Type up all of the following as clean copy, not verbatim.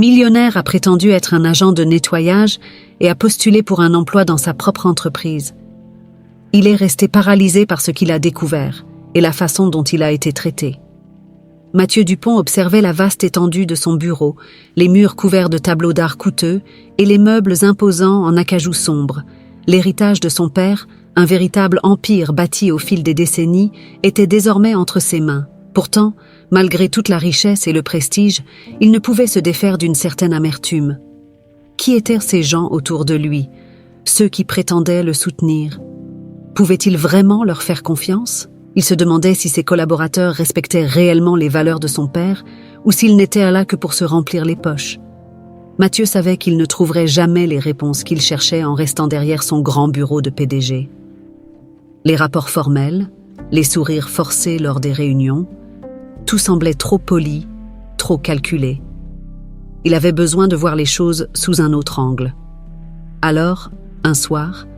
millionnaire a prétendu être un agent de nettoyage et a postulé pour un emploi dans sa propre entreprise. Il est resté paralysé par ce qu'il a découvert et la façon dont il a été traité. Mathieu Dupont observait la vaste étendue de son bureau, les murs couverts de tableaux d'art coûteux et les meubles imposants en acajou sombre. L'héritage de son père, un véritable empire bâti au fil des décennies, était désormais entre ses mains. Pourtant, malgré toute la richesse et le prestige, il ne pouvait se défaire d'une certaine amertume. Qui étaient ces gens autour de lui, ceux qui prétendaient le soutenir? Pouvait-il vraiment leur faire confiance? Il se demandait si ses collaborateurs respectaient réellement les valeurs de son père ou s'ils n'étaient là que pour se remplir les poches. Mathieu savait qu'il ne trouverait jamais les réponses qu'il cherchait en restant derrière son grand bureau de PDG. Les rapports formels, les sourires forcés lors des réunions, tout semblait trop poli, trop calculé. Il avait besoin de voir les choses sous un autre angle. Alors, un soir,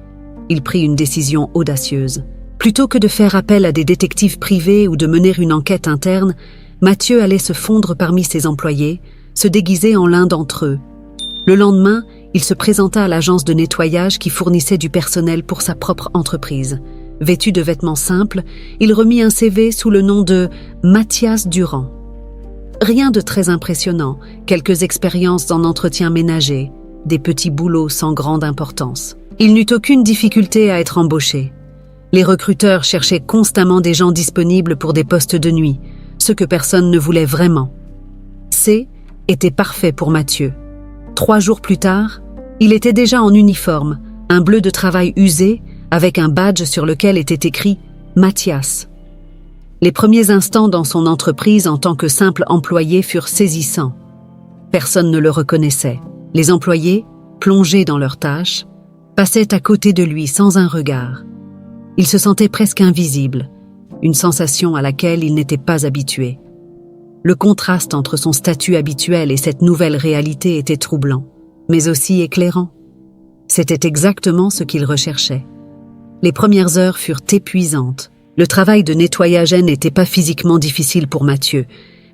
il prit une décision audacieuse. Plutôt que de faire appel à des détectives privés ou de mener une enquête interne, Mathieu allait se fondre parmi ses employés, se déguiser en l'un d'entre eux. Le lendemain, il se présenta à l'agence de nettoyage qui fournissait du personnel pour sa propre entreprise. Vêtu de vêtements simples, il remit un CV sous le nom de Mathias Durand. Rien de très impressionnant, quelques expériences en entretien ménager, des petits boulots sans grande importance. Il n'eut aucune difficulté à être embauché. Les recruteurs cherchaient constamment des gens disponibles pour des postes de nuit, ce que personne ne voulait vraiment. C était parfait pour Mathieu. 3 jours plus tard, il était déjà en uniforme, un bleu de travail usé, avec un badge sur lequel était écrit « Mathias ». Les premiers instants dans son entreprise en tant que simple employé furent saisissants. Personne ne le reconnaissait. Les employés, plongés dans leurs tâches, passaient à côté de lui sans un regard. Il se sentait presque invisible, une sensation à laquelle il n'était pas habitué. Le contraste entre son statut habituel et cette nouvelle réalité était troublant, mais aussi éclairant. C'était exactement ce qu'il recherchait. Les premières heures furent épuisantes. Le travail de nettoyage n'était pas physiquement difficile pour Mathieu,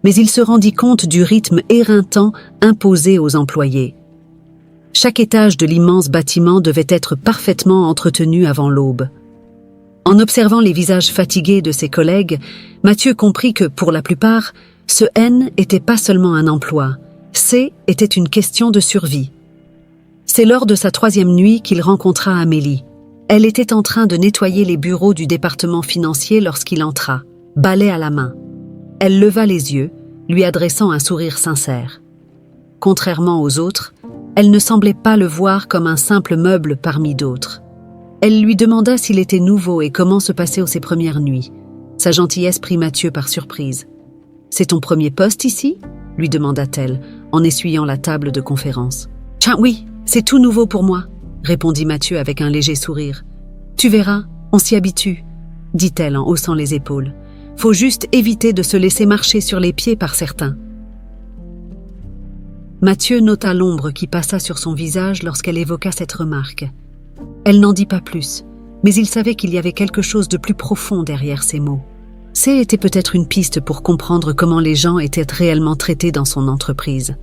mais il se rendit compte du rythme éreintant imposé aux employés. Chaque étage de l'immense bâtiment devait être parfaitement entretenu avant l'aube. En observant les visages fatigués de ses collègues, Mathieu comprit que, pour la plupart, ce N n'était pas seulement un emploi, C était une question de survie. C'est lors de sa 3e nuit qu'il rencontra Amélie. Elle était en train de nettoyer les bureaux du département financier lorsqu'il entra, balai à la main. Elle leva les yeux, lui adressant un sourire sincère. Contrairement aux autres, elle ne semblait pas le voir comme un simple meuble parmi d'autres. Elle lui demanda s'il était nouveau et comment se passaient ses premières nuits. Sa gentillesse prit Mathieu par surprise. « C'est ton premier poste ici ?» lui demanda-t-elle, en essuyant la table de conférence. « Tiens, oui, c'est tout nouveau pour moi », répondit Mathieu avec un léger sourire. « Tu verras, on s'y habitue », dit-elle en haussant les épaules. « Faut juste éviter de se laisser marcher sur les pieds par certains. » Mathieu nota l'ombre qui passa sur son visage lorsqu'elle évoqua cette remarque. Elle n'en dit pas plus, mais il savait qu'il y avait quelque chose de plus profond derrière ces mots. C était peut-être une piste pour comprendre comment les gens étaient réellement traités dans son entreprise.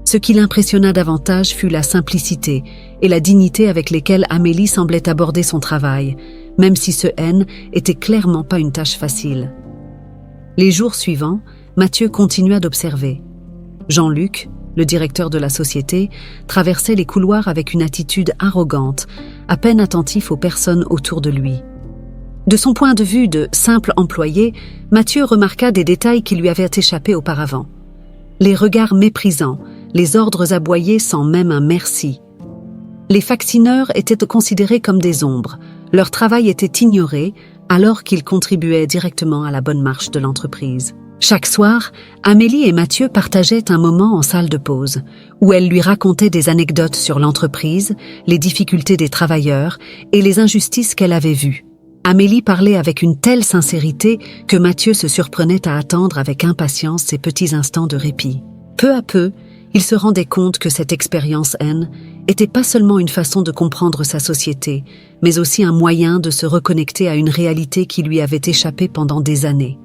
Ce qui l'impressionna davantage fut la simplicité et la dignité avec lesquelles Amélie semblait aborder son travail, même si ce N était clairement pas une tâche facile. Les jours suivants, Mathieu continua d'observer. Jean-Luc, le directeur de la société, traversait les couloirs avec une attitude arrogante, à peine attentif aux personnes autour de lui. De son point de vue de simple employé, Mathieu remarqua des détails qui lui avaient échappé auparavant. Les regards méprisants, les ordres aboyés sans même un merci. Les facsineurs étaient considérés comme des ombres, leur travail était ignoré alors qu'ils contribuaient directement à la bonne marche de l'entreprise. Chaque soir, Amélie et Mathieu partageaient un moment en salle de pause, où elle lui racontait des anecdotes sur l'entreprise, les difficultés des travailleurs et les injustices qu'elle avait vues. Amélie parlait avec une telle sincérité que Mathieu se surprenait à attendre avec impatience ces petits instants de répit. Peu à peu, il se rendait compte que cette expérience N était pas seulement une façon de comprendre sa société, mais aussi un moyen de se reconnecter à une réalité qui lui avait échappé pendant des années.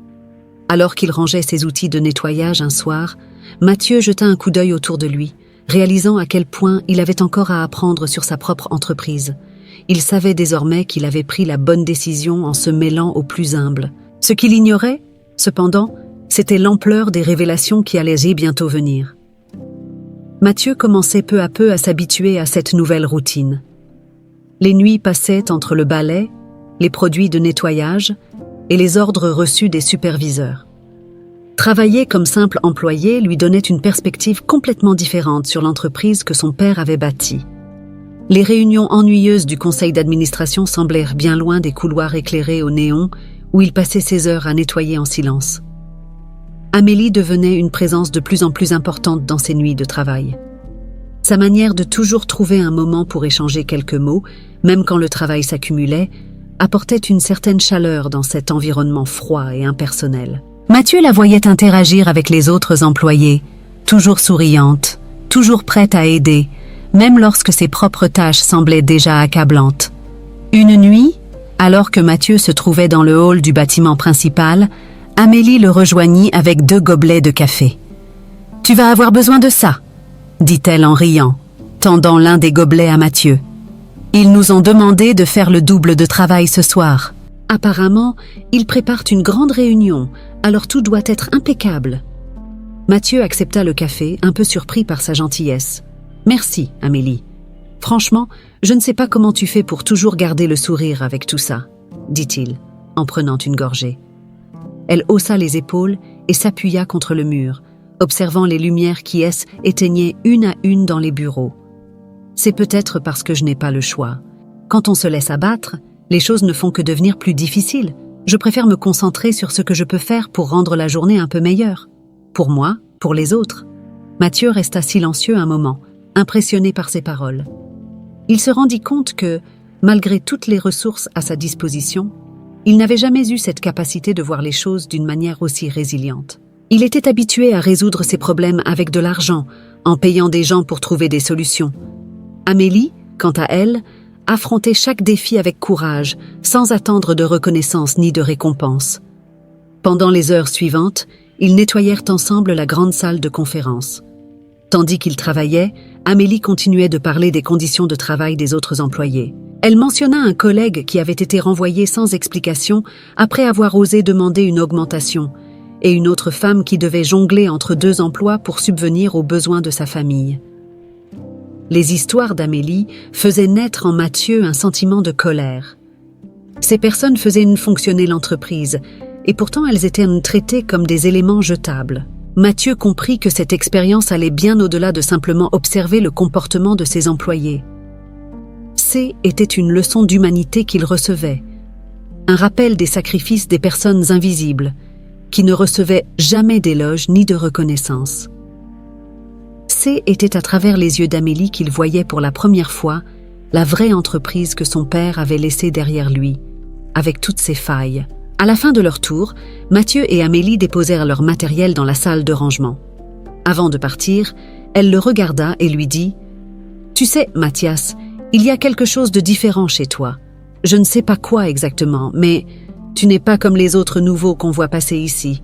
Alors qu'il rangeait ses outils de nettoyage un soir, Mathieu jeta un coup d'œil autour de lui, réalisant à quel point il avait encore à apprendre sur sa propre entreprise. Il savait désormais qu'il avait pris la bonne décision en se mêlant aux plus humbles. Ce qu'il ignorait, cependant, c'était l'ampleur des révélations qui allaient bientôt venir. Mathieu commençait peu à peu à s'habituer à cette nouvelle routine. Les nuits passaient entre le balai, les produits de nettoyage et les ordres reçus des superviseurs. Travailler comme simple employé lui donnait une perspective complètement différente sur l'entreprise que son père avait bâtie. Les réunions ennuyeuses du conseil d'administration semblèrent bien loin des couloirs éclairés au néon où il passait ses heures à nettoyer en silence. Amélie devenait une présence de plus en plus importante dans ses nuits de travail. Sa manière de toujours trouver un moment pour échanger quelques mots, même quand le travail s'accumulait, apportait une certaine chaleur dans cet environnement froid et impersonnel. Mathieu la voyait interagir avec les autres employés, toujours souriante, toujours prête à aider, même lorsque ses propres tâches semblaient déjà accablantes. Une nuit, alors que Mathieu se trouvait dans le hall du bâtiment principal, Amélie le rejoignit avec 2 gobelets de café. « Tu vas avoir besoin de ça », dit-elle en riant, tendant l'un des gobelets à Mathieu. « Ils nous ont demandé de faire le double de travail ce soir. Apparemment, ils préparent une grande réunion, alors tout doit être impeccable. » Mathieu accepta le café, un peu surpris par sa gentillesse. « Merci, Amélie. Franchement, je ne sais pas comment tu fais pour toujours garder le sourire avec tout ça, » dit-il, en prenant une gorgée. Elle haussa les épaules et s'appuya contre le mur, observant les lumières qui éteignaient une à une dans les bureaux. « C'est peut-être parce que je n'ai pas le choix. Quand on se laisse abattre, les choses ne font que devenir plus difficiles. Je préfère me concentrer sur ce que je peux faire pour rendre la journée un peu meilleure. Pour moi, pour les autres. » Mathieu resta silencieux un moment, impressionné par ses paroles. Il se rendit compte que, malgré toutes les ressources à sa disposition, il n'avait jamais eu cette capacité de voir les choses d'une manière aussi résiliente. Il était habitué à résoudre ses problèmes avec de l'argent, en payant des gens pour trouver des solutions. Amélie, quant à elle, affrontait chaque défi avec courage, sans attendre de reconnaissance ni de récompense. Pendant les heures suivantes, ils nettoyèrent ensemble la grande salle de conférence. Tandis qu'ils travaillaient, Amélie continuait de parler des conditions de travail des autres employés. Elle mentionna un collègue qui avait été renvoyé sans explication après avoir osé demander une augmentation, et une autre femme qui devait jongler entre 2 emplois pour subvenir aux besoins de sa famille. Les histoires d'Amélie faisaient naître en Mathieu un sentiment de colère. Ces personnes faisaient fonctionner l'entreprise, et pourtant elles étaient traitées comme des éléments jetables. Mathieu comprit que cette expérience allait bien au-delà de simplement observer le comportement de ses employés. Était une leçon d'humanité qu'il recevait, un rappel des sacrifices des personnes invisibles, qui ne recevaient jamais d'éloges ni de reconnaissance. Était à travers les yeux d'Amélie qu'il voyait pour la première fois la vraie entreprise que son père avait laissée derrière lui, avec toutes ses failles. À la fin de leur tour, Mathieu et Amélie déposèrent leur matériel dans la salle de rangement. Avant de partir, elle le regarda et lui dit « Tu sais, Mathias, il y a quelque chose de différent chez toi. Je ne sais pas quoi exactement, mais tu n'es pas comme les autres nouveaux qu'on voit passer ici.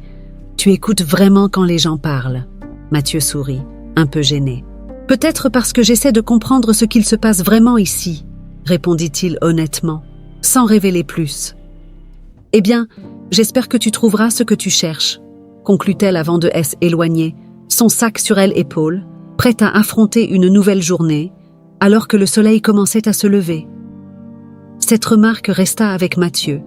Tu écoutes vraiment quand les gens parlent. » Mathieu sourit, un peu gêné. « Peut-être parce que j'essaie de comprendre ce qu'il se passe vraiment ici, » répondit-il honnêtement, sans révéler plus. « Eh bien, j'espère que tu trouveras ce que tu cherches, » conclut-elle avant de s'éloigner, son sac sur l'épaule, prête à affronter une nouvelle journée, alors que le soleil commençait à se lever. Cette remarque resta avec Mathieu.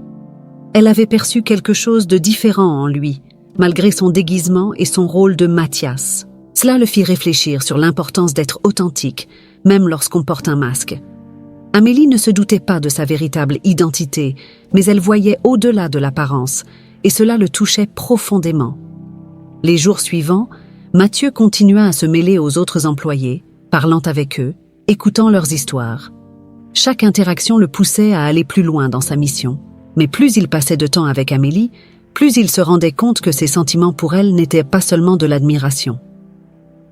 Elle avait perçu quelque chose de différent en lui, malgré son déguisement et son rôle de Mathias. Cela le fit réfléchir sur l'importance d'être authentique, même lorsqu'on porte un masque. Amélie ne se doutait pas de sa véritable identité, mais elle voyait au-delà de l'apparence, et cela le touchait profondément. Les jours suivants, Mathieu continua à se mêler aux autres employés, parlant avec eux, écoutant leurs histoires. Chaque interaction le poussait à aller plus loin dans sa mission. Mais plus il passait de temps avec Amélie, plus il se rendait compte que ses sentiments pour elle n'étaient pas seulement de l'admiration.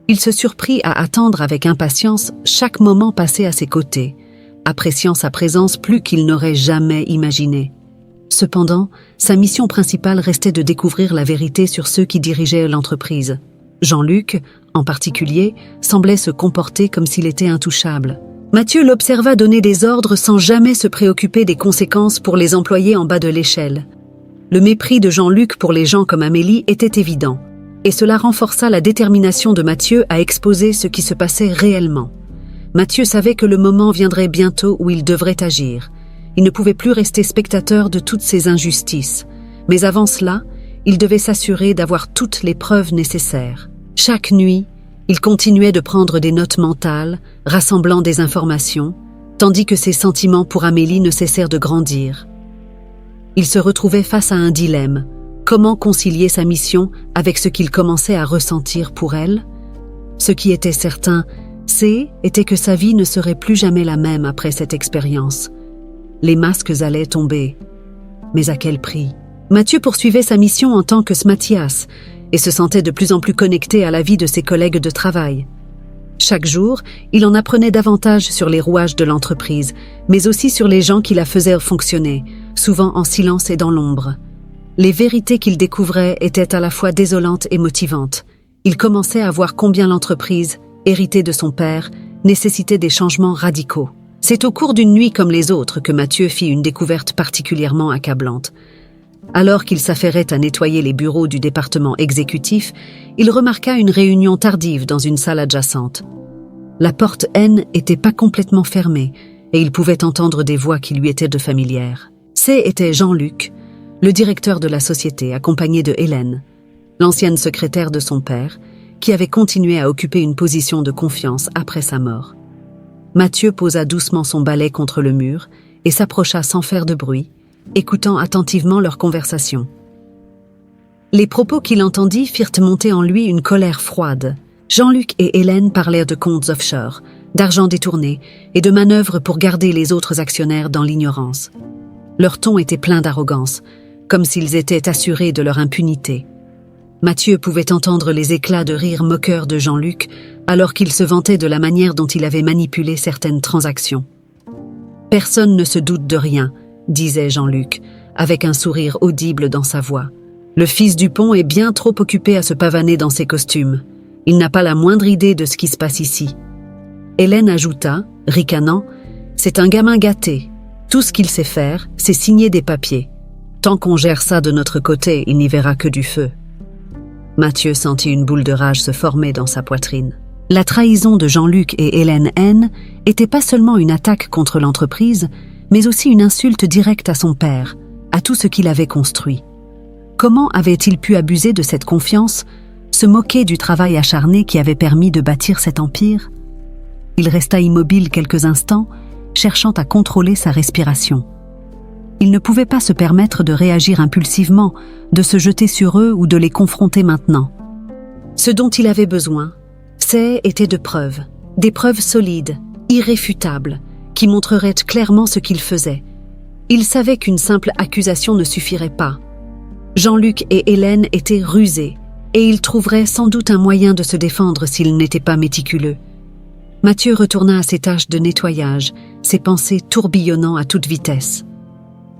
Il se surprit à attendre avec impatience chaque moment passé à ses côtés, appréciant sa présence plus qu'il n'aurait jamais imaginé. Cependant, sa mission principale restait de découvrir la vérité sur ceux qui dirigeaient l'entreprise. Jean-Luc, en particulier, semblait se comporter comme s'il était intouchable. Mathieu l'observa donner des ordres sans jamais se préoccuper des conséquences pour les employés en bas de l'échelle. Le mépris de Jean-Luc pour les gens comme Amélie était évident, et cela renforça la détermination de Mathieu à exposer ce qui se passait réellement. Mathieu savait que le moment viendrait bientôt où il devrait agir. Il ne pouvait plus rester spectateur de toutes ces injustices. Mais avant cela, il devait s'assurer d'avoir toutes les preuves nécessaires. Chaque nuit, il continuait de prendre des notes mentales, rassemblant des informations, tandis que ses sentiments pour Amélie ne cessèrent de grandir. Il se retrouvait face à un dilemme. Comment concilier sa mission avec ce qu'il commençait à ressentir pour elle? Ce qui était certain, était que sa vie ne serait plus jamais la même après cette expérience. Les masques allaient tomber. Mais à quel prix? Mathieu poursuivait sa mission en tant que Mathias et se sentait de plus en plus connecté à la vie de ses collègues de travail. Chaque jour, il en apprenait davantage sur les rouages de l'entreprise, mais aussi sur les gens qui la faisaient fonctionner, souvent en silence et dans l'ombre. Les vérités qu'il découvrait étaient à la fois désolantes et motivantes. Il commençait à voir combien l'entreprise, héritée de son père, nécessitait des changements radicaux. C'est au cours d'une nuit comme les autres que Mathieu fit une découverte particulièrement accablante. Alors qu'il s'affairait à nettoyer les bureaux du département exécutif, il remarqua une réunion tardive dans une salle adjacente. La porte N n'était pas complètement fermée et il pouvait entendre des voix qui lui étaient de familières. Était Jean-Luc, le directeur de la société, accompagné de Hélène, l'ancienne secrétaire de son père, qui avait continué à occuper une position de confiance après sa mort. Mathieu posa doucement son balai contre le mur et s'approcha sans faire de bruit, écoutant attentivement leur conversation. Les propos qu'il entendit firent monter en lui une colère froide. Jean-Luc et Hélène parlèrent de comptes offshore, d'argent détourné et de manœuvres pour garder les autres actionnaires dans l'ignorance. Leur ton était plein d'arrogance, comme s'ils étaient assurés de leur impunité. Mathieu pouvait entendre les éclats de rire moqueurs de Jean-Luc alors qu'il se vantait de la manière dont il avait manipulé certaines transactions. « Personne ne se doute de rien », disait Jean-Luc, avec un sourire audible dans sa voix. « Le fils Dupont est bien trop occupé à se pavaner dans ses costumes. Il n'a pas la moindre idée de ce qui se passe ici. » Hélène ajouta, ricanant, « C'est un gamin gâté. Tout ce qu'il sait faire, c'est signer des papiers. Tant qu'on gère ça de notre côté, il n'y verra que du feu. » Mathieu sentit une boule de rage se former dans sa poitrine. La trahison de Jean-Luc et Hélène N était pas seulement une attaque contre l'entreprise, mais aussi une insulte directe à son père, à tout ce qu'il avait construit. Comment avait-il pu abuser de cette confiance, se moquer du travail acharné qui avait permis de bâtir cet empire? Il resta immobile quelques instants, cherchant à contrôler sa respiration. Il ne pouvait pas se permettre de réagir impulsivement, de se jeter sur eux ou de les confronter maintenant. Ce dont il avait besoin, était de preuves, des preuves solides, irréfutables, qui montreraient clairement ce qu'il faisait. Il savait qu'une simple accusation ne suffirait pas. Jean-Luc et Hélène étaient rusés, et ils trouveraient sans doute un moyen de se défendre s'ils n'étaient pas méticuleux. Mathieu retourna à ses tâches de nettoyage, ses pensées tourbillonnant à toute vitesse.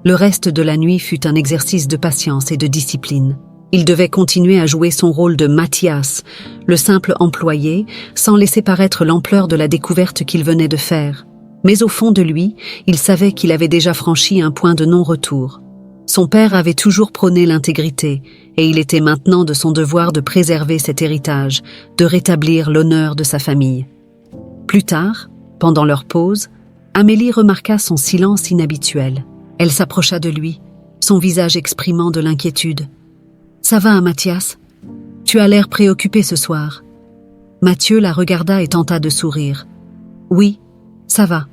Le reste de la nuit fut un exercice de patience et de discipline. Il devait continuer à jouer son rôle de Mathias, le simple employé, sans laisser paraître l'ampleur de la découverte qu'il venait de faire. Mais au fond de lui, il savait qu'il avait déjà franchi un point de non-retour. Son père avait toujours prôné l'intégrité, et il était maintenant de son devoir de préserver cet héritage, de rétablir l'honneur de sa famille. Plus tard, pendant leur pause, Amélie remarqua son silence inhabituel. Elle s'approcha de lui, son visage exprimant de l'inquiétude. « Ça va, Mathias? Tu as l'air préoccupé ce soir. » Mathieu la regarda et tenta de sourire. « Oui, ça va.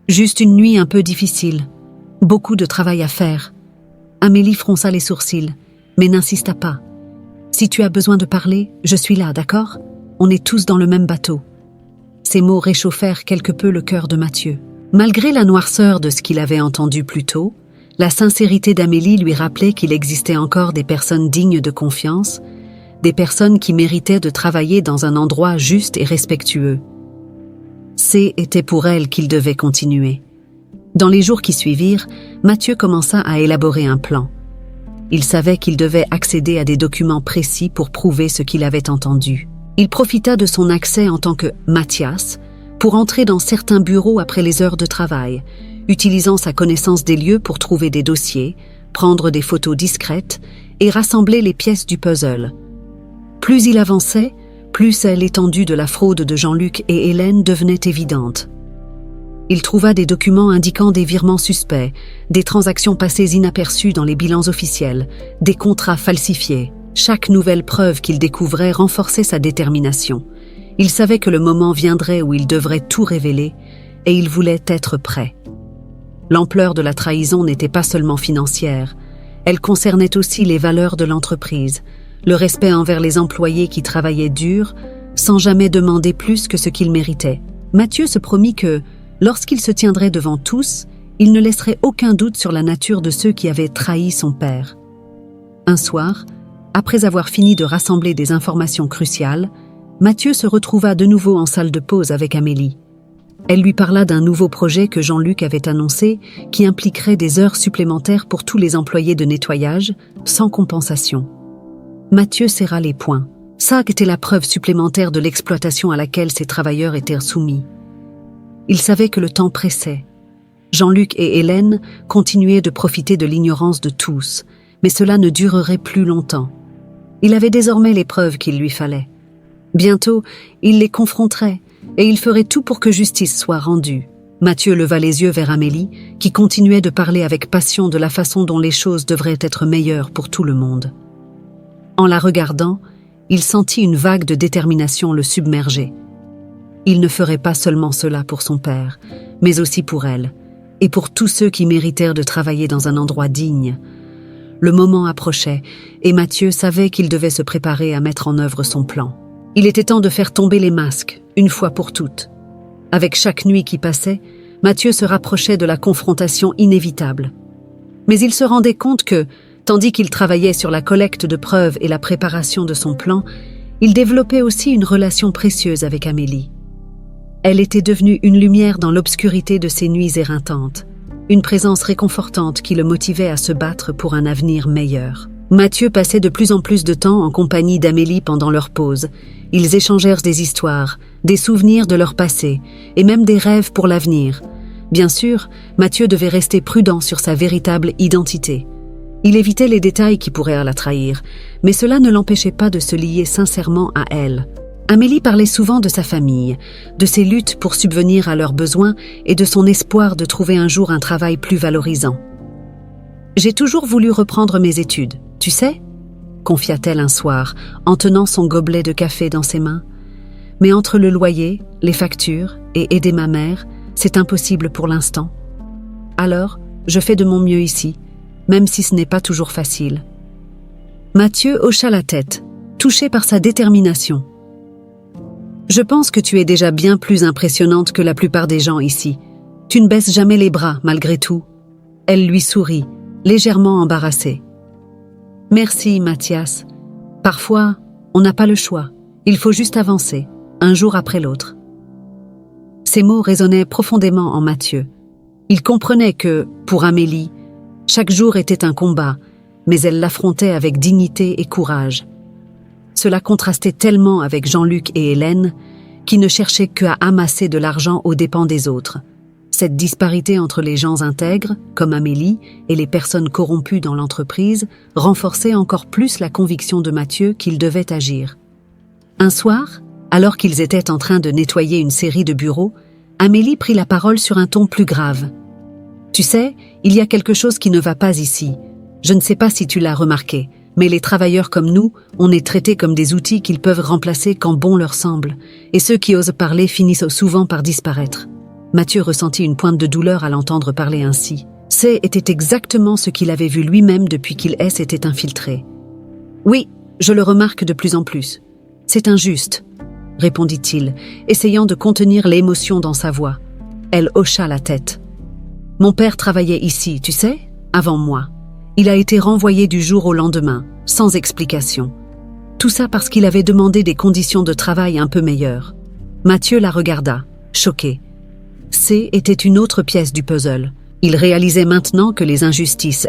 Juste une nuit un peu difficile. Beaucoup de travail à faire. » Amélie fronça les sourcils, mais n'insista pas. « Si tu as besoin de parler, je suis là, d'accord? On est tous dans le même bateau. » Ces mots réchauffèrent quelque peu le cœur de Mathieu. Malgré la noirceur de ce qu'il avait entendu plus tôt, la sincérité d'Amélie lui rappelait qu'il existait encore des personnes dignes de confiance, des personnes qui méritaient de travailler dans un endroit juste et respectueux. Était pour elle qu'il devait continuer. Dans les jours qui suivirent, Mathieu commença à élaborer un plan. Il savait qu'il devait accéder à des documents précis pour prouver ce qu'il avait entendu. Il profita de son accès en tant que Mathias pour entrer dans certains bureaux après les heures de travail, utilisant sa connaissance des lieux pour trouver des dossiers, prendre des photos discrètes et rassembler les pièces du puzzle. Plus il avançait, plus l'étendue de la fraude de Jean-Luc et Hélène devenait évidente. Il trouva des documents indiquant des virements suspects, des transactions passées inaperçues dans les bilans officiels, des contrats falsifiés. Chaque nouvelle preuve qu'il découvrait renforçait sa détermination. Il savait que le moment viendrait où il devrait tout révéler, et il voulait être prêt. L'ampleur de la trahison n'était pas seulement financière, elle concernait aussi les valeurs de l'entreprise, le respect envers les employés qui travaillaient dur, sans jamais demander plus que ce qu'ils méritaient. Mathieu se promit que, lorsqu'il se tiendrait devant tous, il ne laisserait aucun doute sur la nature de ceux qui avaient trahi son père. Un soir, après avoir fini de rassembler des informations cruciales, Mathieu se retrouva de nouveau en salle de pause avec Amélie. Elle lui parla d'un nouveau projet que Jean-Luc avait annoncé qui impliquerait des heures supplémentaires pour tous les employés de nettoyage, sans compensation. Mathieu serra les poings. Ça était la preuve supplémentaire de l'exploitation à laquelle ces travailleurs étaient soumis. Il savait que le temps pressait. Jean-Luc et Hélène continuaient de profiter de l'ignorance de tous, mais cela ne durerait plus longtemps. Il avait désormais les preuves qu'il lui fallait. Bientôt, il les confronterait, et il ferait tout pour que justice soit rendue. Mathieu leva les yeux vers Amélie, qui continuait de parler avec passion de la façon dont les choses devraient être meilleures pour tout le monde. En la regardant, il sentit une vague de détermination le submerger. Il ne ferait pas seulement cela pour son père, mais aussi pour elle, et pour tous ceux qui méritèrent de travailler dans un endroit digne. Le moment approchait, et Mathieu savait qu'il devait se préparer à mettre en œuvre son plan. Il était temps de faire tomber les masques, une fois pour toutes. Avec chaque nuit qui passait, Mathieu se rapprochait de la confrontation inévitable. Mais il se rendait compte que, tandis qu'il travaillait sur la collecte de preuves et la préparation de son plan, il développait aussi une relation précieuse avec Amélie. Elle était devenue une lumière dans l'obscurité de ses nuits éreintantes, une présence réconfortante qui le motivait à se battre pour un avenir meilleur. Mathieu passait de plus en plus de temps en compagnie d'Amélie pendant leur pause. Ils échangèrent des histoires, des souvenirs de leur passé, et même des rêves pour l'avenir. Bien sûr, Mathieu devait rester prudent sur sa véritable identité. Il évitait les détails qui pourraient la trahir, mais cela ne l'empêchait pas de se lier sincèrement à elle. Amélie parlait souvent de sa famille, de ses luttes pour subvenir à leurs besoins et de son espoir de trouver un jour un travail plus valorisant. « J'ai toujours voulu reprendre mes études, tu sais ?» confia-t-elle un soir, en tenant son gobelet de café dans ses mains. « Mais entre le loyer, les factures et aider ma mère, c'est impossible pour l'instant. Alors, je fais de mon mieux ici, même si ce n'est pas toujours facile. » Mathieu hocha la tête, touché par sa détermination. « Je pense que tu es déjà bien plus impressionnante que la plupart des gens ici. Tu ne baisses jamais les bras, malgré tout. » Elle lui sourit, légèrement embarrassée. « Merci, Mathias. Parfois, on n'a pas le choix. Il faut juste avancer, un jour après l'autre. » Ces mots résonnaient profondément en Mathieu. Il comprenait que, pour Amélie, chaque jour était un combat, mais elle l'affrontait avec dignité et courage. Cela contrastait tellement avec Jean-Luc et Hélène, qui ne cherchaient qu'à amasser de l'argent aux dépens des autres. Cette disparité entre les gens intègres, comme Amélie, et les personnes corrompues dans l'entreprise renforçait encore plus la conviction de Mathieu qu'il devait agir. Un soir, alors qu'ils étaient en train de nettoyer une série de bureaux, Amélie prit la parole sur un ton plus grave. « Tu sais, il y a quelque chose qui ne va pas ici. Je ne sais pas si tu l'as remarqué. Mais les travailleurs comme nous, on est traités comme des outils qu'ils peuvent remplacer quand bon leur semble, et ceux qui osent parler finissent souvent par disparaître. » Mathieu ressentit une pointe de douleur à l'entendre parler ainsi. Était exactement ce qu'il avait vu lui-même depuis qu'il s'était infiltré. « Oui, je le remarque de plus en plus. C'est injuste, » répondit-il, essayant de contenir l'émotion dans sa voix. Elle hocha la tête. « Mon père travaillait ici, tu sais, avant moi. Il a été renvoyé du jour au lendemain, sans explication. Tout ça parce qu'il avait demandé des conditions de travail un peu meilleures. » Mathieu la regarda, choqué. Était une autre pièce du puzzle. Il réalisait maintenant que les injustices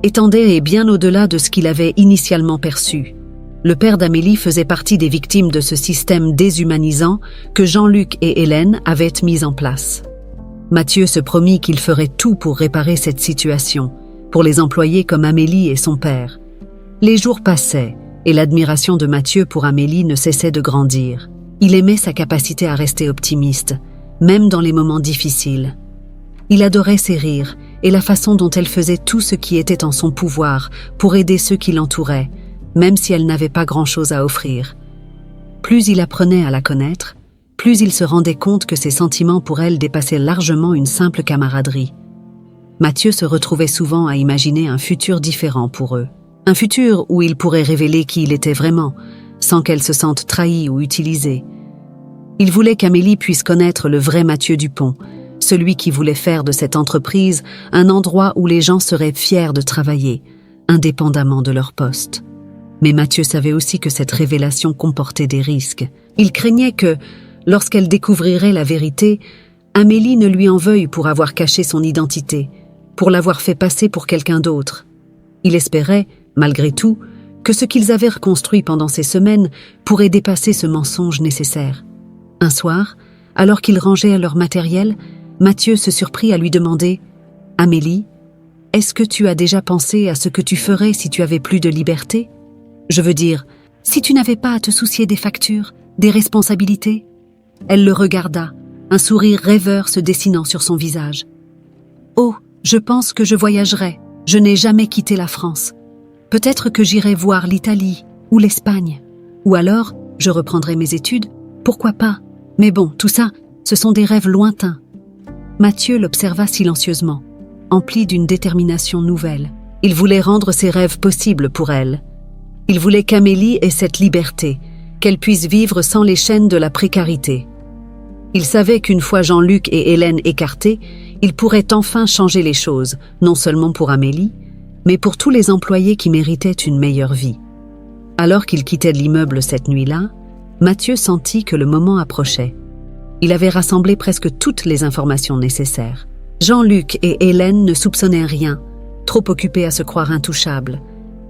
étendaient et bien au-delà de ce qu'il avait initialement perçu. Le père d'Amélie faisait partie des victimes de ce système déshumanisant que Jean-Luc et Hélène avaient mis en place. Mathieu se promit qu'il ferait tout pour réparer cette situation, pour les employés comme Amélie et son père. Les jours passaient, et l'admiration de Mathieu pour Amélie ne cessait de grandir. Il aimait sa capacité à rester optimiste, même dans les moments difficiles. Il adorait ses rires et la façon dont elle faisait tout ce qui était en son pouvoir pour aider ceux qui l'entouraient, même si elle n'avait pas grand-chose à offrir. Plus il apprenait à la connaître, plus il se rendait compte que ses sentiments pour elle dépassaient largement une simple camaraderie. Mathieu se retrouvait souvent à imaginer un futur différent pour eux. Un futur où il pourrait révéler qui il était vraiment, sans qu'elle se sente trahie ou utilisée. Il voulait qu'Amélie puisse connaître le vrai Mathieu Dupont, celui qui voulait faire de cette entreprise un endroit où les gens seraient fiers de travailler, indépendamment de leur poste. Mais Mathieu savait aussi que cette révélation comportait des risques. Il craignait que, lorsqu'elle découvrirait la vérité, Amélie ne lui en veuille pour avoir caché son identité, pour l'avoir fait passer pour quelqu'un d'autre. Il espérait, malgré tout, que ce qu'ils avaient reconstruit pendant ces semaines pourrait dépasser ce mensonge nécessaire. Un soir, alors qu'ils rangeaient leur matériel, Mathieu se surprit à lui demander « Amélie, est-ce que tu as déjà pensé à ce que tu ferais si tu avais plus de liberté ? Je veux dire, si tu n'avais pas à te soucier des factures, des responsabilités ?» Elle le regarda, un sourire rêveur se dessinant sur son visage. « Oh, je pense que je voyagerai. Je n'ai jamais quitté la France. Peut-être que j'irai voir l'Italie ou l'Espagne. Ou alors, je reprendrai mes études. Pourquoi pas ? Mais bon, tout ça, ce sont des rêves lointains. » Mathieu l'observa silencieusement, empli d'une détermination nouvelle. Il voulait rendre ses rêves possibles pour elle. Il voulait qu'Amélie ait cette liberté, qu'elle puisse vivre sans les chaînes de la précarité. Il savait qu'une fois Jean-Luc et Hélène écartés, il pourrait enfin changer les choses, non seulement pour Amélie, mais pour tous les employés qui méritaient une meilleure vie. Alors qu'il quittait l'immeuble cette nuit-là, Mathieu sentit que le moment approchait. Il avait rassemblé presque toutes les informations nécessaires. Jean-Luc et Hélène ne soupçonnaient rien, trop occupés à se croire intouchables.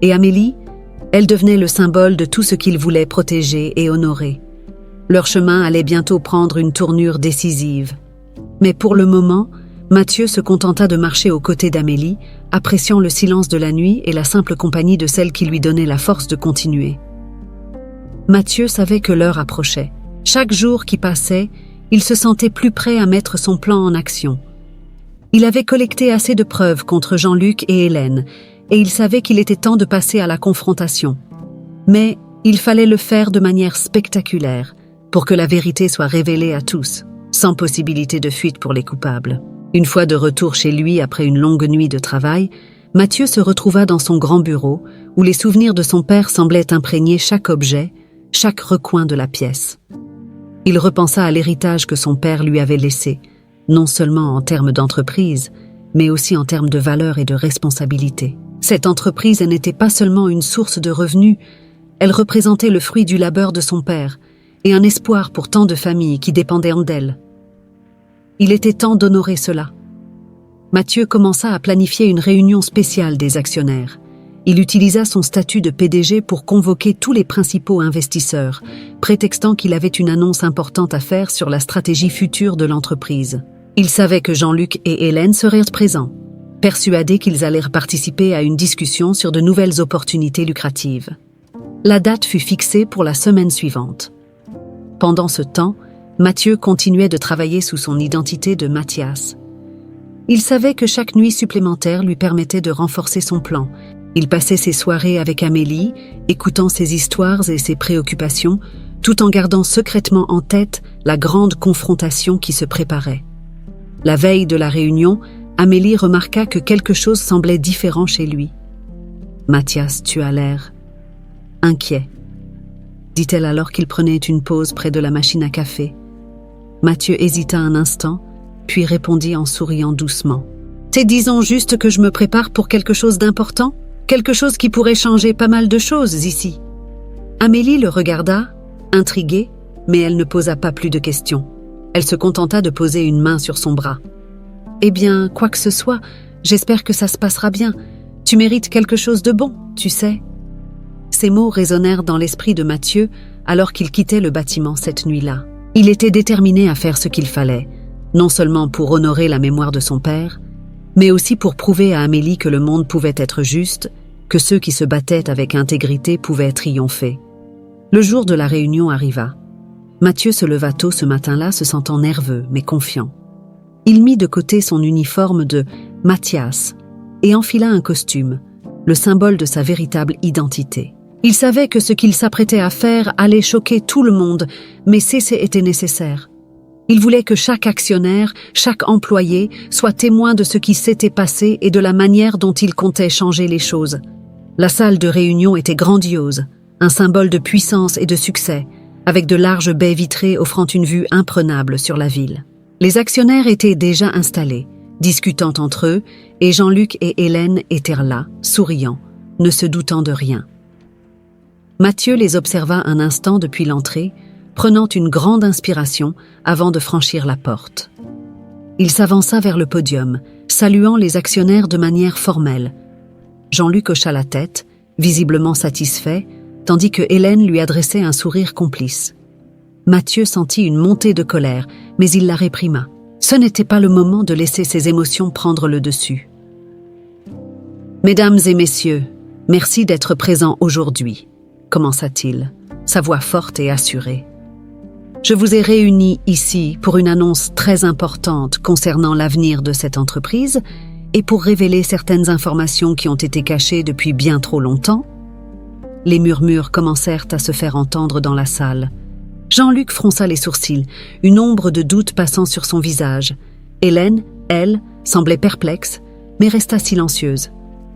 Et Amélie, elle devenait le symbole de tout ce qu'ils voulaient protéger et honorer. Leur chemin allait bientôt prendre une tournure décisive. Mais pour le moment, Mathieu se contenta de marcher aux côtés d'Amélie, appréciant le silence de la nuit et la simple compagnie de celle qui lui donnait la force de continuer. Mathieu savait que l'heure approchait. Chaque jour qui passait, il se sentait plus prêt à mettre son plan en action. Il avait collecté assez de preuves contre Jean-Luc et Hélène, et il savait qu'il était temps de passer à la confrontation. Mais il fallait le faire de manière spectaculaire, pour que la vérité soit révélée à tous, sans possibilité de fuite pour les coupables. Une fois de retour chez lui après une longue nuit de travail, Mathieu se retrouva dans son grand bureau, où les souvenirs de son père semblaient imprégner chaque objet, chaque recoin de la pièce. Il repensa à l'héritage que son père lui avait laissé, non seulement en termes d'entreprise, mais aussi en termes de valeur et de responsabilité. Cette entreprise n'était pas seulement une source de revenus, elle représentait le fruit du labeur de son père et un espoir pour tant de familles qui dépendaient d'elle. Il était temps d'honorer cela. Mathieu commença à planifier une réunion spéciale des actionnaires. Il utilisa son statut de PDG pour convoquer tous les principaux investisseurs, prétextant qu'il avait une annonce importante à faire sur la stratégie future de l'entreprise. Il savait que Jean-Luc et Hélène seraient présents, persuadés qu'ils allèrent participer à une discussion sur de nouvelles opportunités lucratives. La date fut fixée pour la semaine suivante. Pendant ce temps, Mathieu continuait de travailler sous son identité de Mathias. Il savait que chaque nuit supplémentaire lui permettait de renforcer son plan. Il passait ses soirées avec Amélie, écoutant ses histoires et ses préoccupations, tout en gardant secrètement en tête la grande confrontation qui se préparait. La veille de la réunion, Amélie remarqua que quelque chose semblait différent chez lui. « Mathias, tu as l'air inquiet », dit-elle alors qu'il prenait une pause près de la machine à café. Mathieu hésita un instant, puis répondit en souriant doucement. « C'est disons juste que je me prépare pour quelque chose d'important ? Quelque chose qui pourrait changer pas mal de choses ici. » Amélie le regarda, intriguée, mais elle ne posa pas plus de questions. Elle se contenta de poser une main sur son bras. Eh bien, quoi que ce soit, j'espère que ça se passera bien. Tu mérites quelque chose de bon, tu sais. » Ces mots résonnèrent dans l'esprit de Mathieu alors qu'il quittait le bâtiment cette nuit-là. Il était déterminé à faire ce qu'il fallait, non seulement pour honorer la mémoire de son père, mais aussi pour prouver à Amélie que le monde pouvait être juste, que ceux qui se battaient avec intégrité pouvaient triompher. Le jour de la réunion arriva. Mathieu se leva tôt ce matin-là, se sentant nerveux mais confiant. Il mit de côté son uniforme de Mathias et enfila un costume, le symbole de sa véritable identité. Il savait que ce qu'il s'apprêtait à faire allait choquer tout le monde, mais ceci était nécessaire. Il voulait que chaque actionnaire, chaque employé soit témoin de ce qui s'était passé et de la manière dont il comptait changer les choses. La salle de réunion était grandiose, un symbole de puissance et de succès, avec de larges baies vitrées offrant une vue imprenable sur la ville. Les actionnaires étaient déjà installés, discutant entre eux, et Jean-Luc et Hélène étaient là, souriant, ne se doutant de rien. Mathieu les observa un instant depuis l'entrée, prenant une grande inspiration avant de franchir la porte. Il s'avança vers le podium, saluant les actionnaires de manière formelle. Jean-Luc hocha la tête, visiblement satisfait, tandis que Hélène lui adressait un sourire complice. Mathieu sentit une montée de colère, mais il la réprima. Ce n'était pas le moment de laisser ses émotions prendre le dessus. « Mesdames et messieurs, merci d'être présents aujourd'hui. » commença-t-il, sa voix forte et assurée. « Je vous ai réunis ici pour une annonce très importante concernant l'avenir de cette entreprise et pour révéler certaines informations qui ont été cachées depuis bien trop longtemps. » Les murmures commencèrent à se faire entendre dans la salle. Jean-Luc fronça les sourcils, une ombre de doute passant sur son visage. Hélène, elle, semblait perplexe, mais resta silencieuse.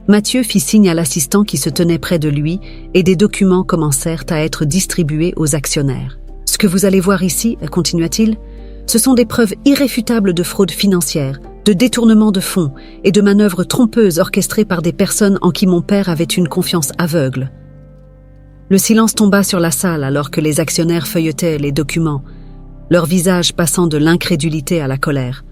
Mathieu fit signe à l'assistant qui se tenait près de lui et des documents commencèrent à être distribués aux actionnaires. « Ce que vous allez voir ici, continua-t-il, ce sont des preuves irréfutables de fraude financière, de détournement de fonds et de manœuvres trompeuses orchestrées par des personnes en qui mon père avait une confiance aveugle. » Le silence tomba sur la salle alors que les actionnaires feuilletaient les documents, leur visage passant de l'incrédulité à la colère.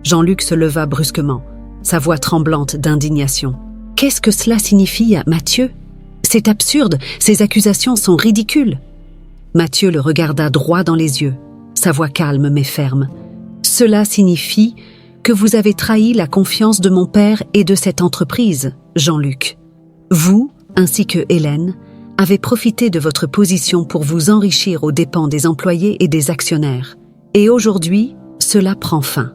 Jean-Luc se leva brusquement, sa voix tremblante d'indignation. « Qu'est-ce que cela signifie, Mathieu? C'est absurde, ces accusations sont ridicules. » Mathieu le regarda droit dans les yeux, sa voix calme mais ferme. « Cela signifie que vous avez trahi la confiance de mon père et de cette entreprise, Jean-Luc. Vous, ainsi que Hélène, avez profité de votre position pour vous enrichir aux dépens des employés et des actionnaires. Et aujourd'hui, cela prend fin. »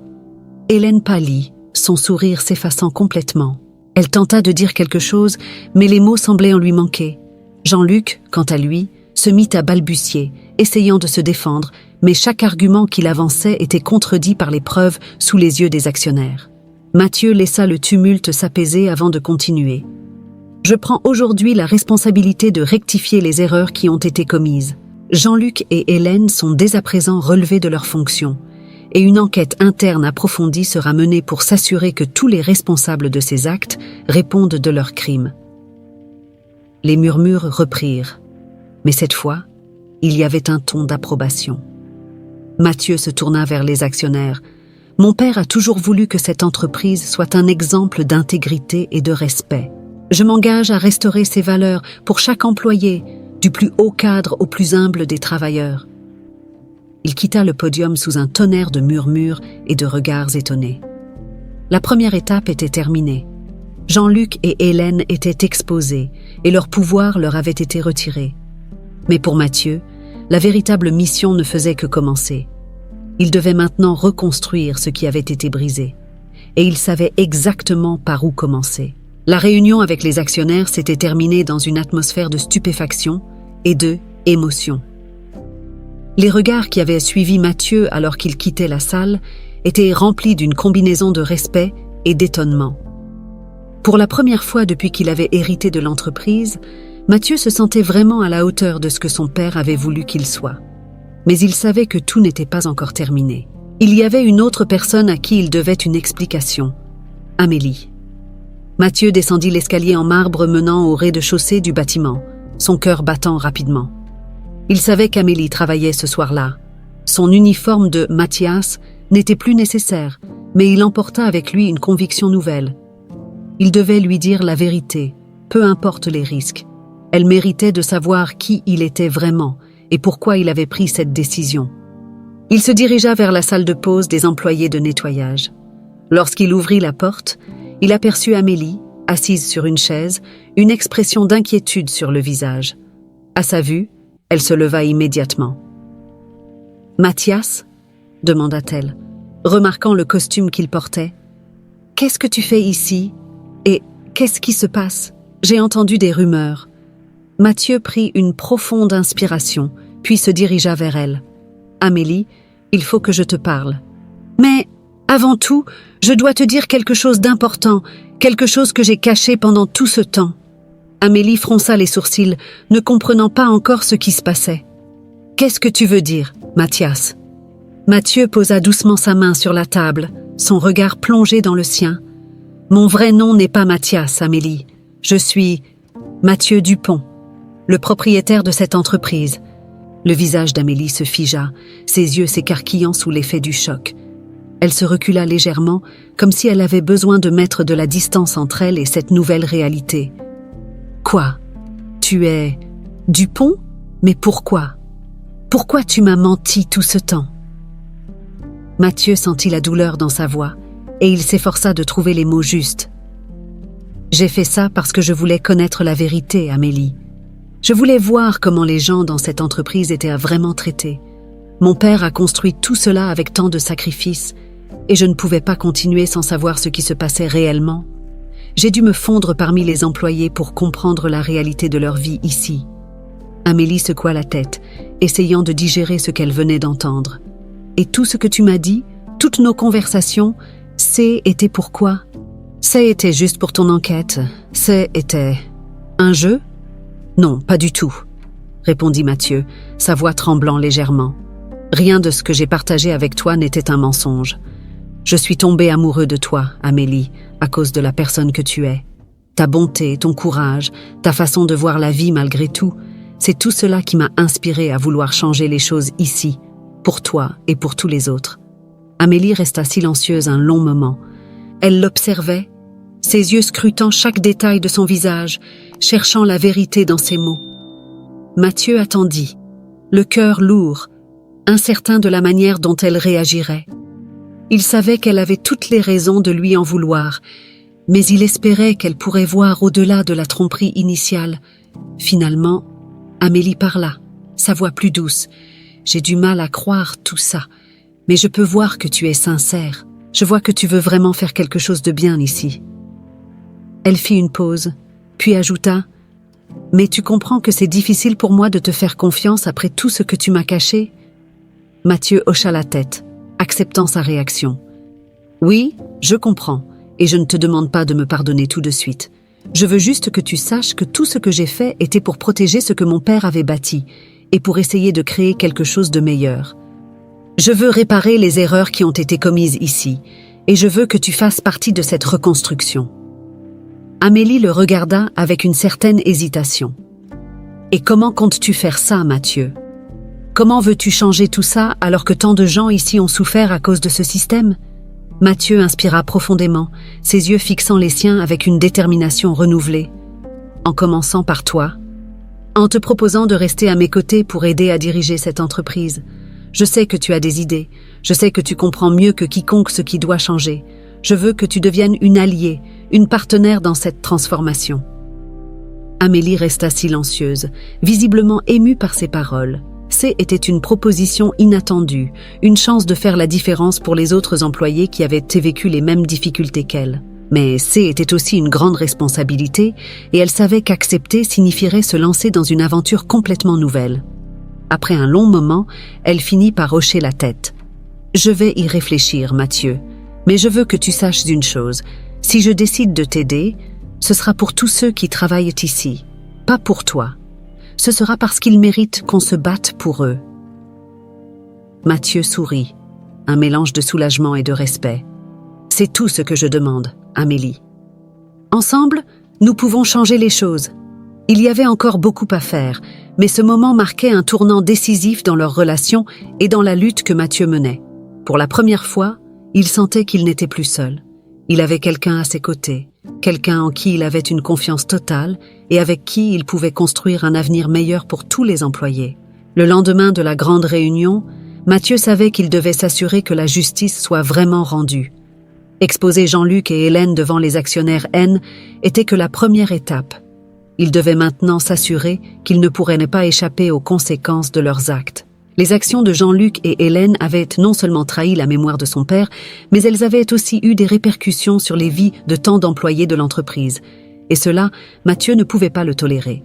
Hélène pâlit, son sourire s'effaçant complètement. Elle tenta de dire quelque chose, mais les mots semblaient en lui manquer. Jean-Luc, quant à lui, se mit à balbutier, essayant de se défendre, mais chaque argument qu'il avançait était contredit par les preuves sous les yeux des actionnaires. Mathieu laissa le tumulte s'apaiser avant de continuer. « Je prends aujourd'hui la responsabilité de rectifier les erreurs qui ont été commises. Jean-Luc et Hélène sont dès à présent relevés de leurs fonctions, et une enquête interne approfondie sera menée pour s'assurer que tous les responsables de ces actes répondent de leurs crimes. » Les murmures reprirent, mais cette fois, il y avait un ton d'approbation. Mathieu se tourna vers les actionnaires. « Mon père a toujours voulu que cette entreprise soit un exemple d'intégrité et de respect. Je m'engage à restaurer ces valeurs pour chaque employé, du plus haut cadre au plus humble des travailleurs. » Il quitta le podium sous un tonnerre de murmures et de regards étonnés. La première étape était terminée. Jean-Luc et Hélène étaient exposés et leur pouvoir leur avait été retiré. Mais pour Mathieu, la véritable mission ne faisait que commencer. Il devait maintenant reconstruire ce qui avait été brisé. Et il savait exactement par où commencer. La réunion avec les actionnaires s'était terminée dans une atmosphère de stupéfaction et de émotion. Les regards qui avaient suivi Mathieu alors qu'il quittait la salle étaient remplis d'une combinaison de respect et d'étonnement. Pour la première fois depuis qu'il avait hérité de l'entreprise, Mathieu se sentait vraiment à la hauteur de ce que son père avait voulu qu'il soit. Mais il savait que tout n'était pas encore terminé. Il y avait une autre personne à qui il devait une explication, Amélie. Mathieu descendit l'escalier en marbre menant au rez-de-chaussée du bâtiment, son cœur battant rapidement. Il savait qu'Amélie travaillait ce soir-là. Son uniforme de Mathias n'était plus nécessaire, Mais il emporta avec lui une conviction nouvelle. Il devait lui dire la vérité, peu importe les risques. Elle méritait de savoir qui il était vraiment et pourquoi il avait pris cette décision. Il se dirigea vers la salle de pause des employés de nettoyage. Lorsqu'il ouvrit la porte, il aperçut Amélie, assise sur une chaise, une expression d'inquiétude sur le visage. À sa vue, elle se leva immédiatement. « Mathias ?» demanda-t-elle, remarquant le costume qu'il portait. « Qu'est-ce que tu fais ici? Et qu'est-ce qui se passe? J'ai entendu des rumeurs. » Mathieu prit une profonde inspiration, puis se dirigea vers elle. « Amélie, il faut que je te parle. Mais, avant tout, je dois te dire quelque chose d'important, quelque chose que j'ai caché pendant tout ce temps. » Amélie fronça les sourcils, ne comprenant pas encore ce qui se passait. « Qu'est-ce que tu veux dire, Mathias ?» Mathieu posa doucement sa main sur la table, son regard plongé dans le sien. « Mon vrai nom n'est pas Mathias, Amélie. Je suis Mathieu Dupont, le propriétaire de cette entreprise. » Le visage d'Amélie se figea, ses yeux s'écarquillant sous l'effet du choc. Elle se recula légèrement, comme si elle avait besoin de mettre de la distance entre elle et cette nouvelle réalité. « Quoi? Tu es Dupont? Mais pourquoi? Pourquoi tu m'as menti tout ce temps ?» Mathieu sentit la douleur dans sa voix, et il s'efforça de trouver les mots justes. « J'ai fait ça parce que je voulais connaître la vérité, Amélie. Je voulais voir comment les gens dans cette entreprise étaient vraiment traités. Mon père a construit tout cela avec tant de sacrifices, et je ne pouvais pas continuer sans savoir ce qui se passait réellement. J'ai dû me fondre parmi les employés pour comprendre la réalité de leur vie ici. » Amélie secoua la tête, essayant de digérer ce qu'elle venait d'entendre. « Et tout ce que tu m'as dit, toutes nos conversations, était pourquoi? Était juste pour ton enquête. Était un jeu? Non, pas du tout, répondit Mathieu, sa voix tremblant légèrement. Rien de ce que j'ai partagé avec toi n'était un mensonge. Je suis tombé amoureux de toi, Amélie, à cause de la personne que tu es. Ta bonté, ton courage, ta façon de voir la vie malgré tout, c'est tout cela qui m'a inspiré à vouloir changer les choses ici, pour toi et pour tous les autres. » Amélie resta silencieuse un long moment. Elle l'observait, ses yeux scrutant chaque détail de son visage, cherchant la vérité dans ses mots. Mathieu attendit, le cœur lourd, incertain de la manière dont elle réagirait. Il savait qu'elle avait toutes les raisons de lui en vouloir, mais il espérait qu'elle pourrait voir au-delà de la tromperie initiale. Finalement, Amélie parla, sa voix plus douce. « J'ai du mal à croire tout ça, mais je peux voir que tu es sincère. Je vois que tu veux vraiment faire quelque chose de bien ici. » Elle fit une pause, puis ajouta « Mais tu comprends que c'est difficile pour moi de te faire confiance après tout ce que tu m'as caché ?» Mathieu hocha la tête, acceptant sa réaction. « Oui, je comprends, et je ne te demande pas de me pardonner tout de suite. Je veux juste que tu saches que tout ce que j'ai fait était pour protéger ce que mon père avait bâti, et pour essayer de créer quelque chose de meilleur. Je veux réparer les erreurs qui ont été commises ici, et je veux que tu fasses partie de cette reconstruction. » Amélie le regarda avec une certaine hésitation. « Et comment comptes-tu faire ça, Mathieu? Comment veux-tu changer tout ça alors que tant de gens ici ont souffert à cause de ce système ?» Mathieu inspira profondément, ses yeux fixant les siens avec une détermination renouvelée. « En commençant par toi, en te proposant de rester à mes côtés pour aider à diriger cette entreprise. Je sais que tu as des idées, je sais que tu comprends mieux que quiconque ce qui doit changer. Je veux que tu deviennes une alliée, une partenaire dans cette transformation. » Amélie resta silencieuse, visiblement émue par ses paroles. Était une proposition inattendue, une chance de faire la différence pour les autres employés qui avaient vécu les mêmes difficultés qu'elle. Mais était aussi une grande responsabilité, et elle savait qu'accepter signifierait se lancer dans une aventure complètement nouvelle. Après un long moment, elle finit par hocher la tête. « Je vais y réfléchir, Mathieu, mais je veux que tu saches une chose. Si je décide de t'aider, ce sera pour tous ceux qui travaillent ici, pas pour toi. Ce sera parce qu'ils méritent qu'on se batte pour eux. » Mathieu sourit, un mélange de soulagement et de respect. « C'est tout ce que je demande, Amélie. Ensemble, nous pouvons changer les choses. » Il y avait encore beaucoup à faire, mais ce moment marquait un tournant décisif dans leur relation et dans la lutte que Mathieu menait. Pour la première fois, Il sentait qu'il n'était plus seul. Il avait quelqu'un à ses côtés, quelqu'un en qui il avait une confiance totale et avec qui il pouvait construire un avenir meilleur pour tous les employés. Le lendemain de la grande réunion, Mathieu savait qu'il devait s'assurer que la justice soit vraiment rendue. Exposer Jean-Luc et Hélène devant les actionnaires N était que la première étape. Il devait maintenant s'assurer qu'ils ne pourraient pas échapper aux conséquences de leurs actes. Les actions de Jean-Luc et Hélène avaient non seulement trahi la mémoire de son père, mais elles avaient aussi eu des répercussions sur les vies de tant d'employés de l'entreprise. Et cela, Mathieu ne pouvait pas le tolérer.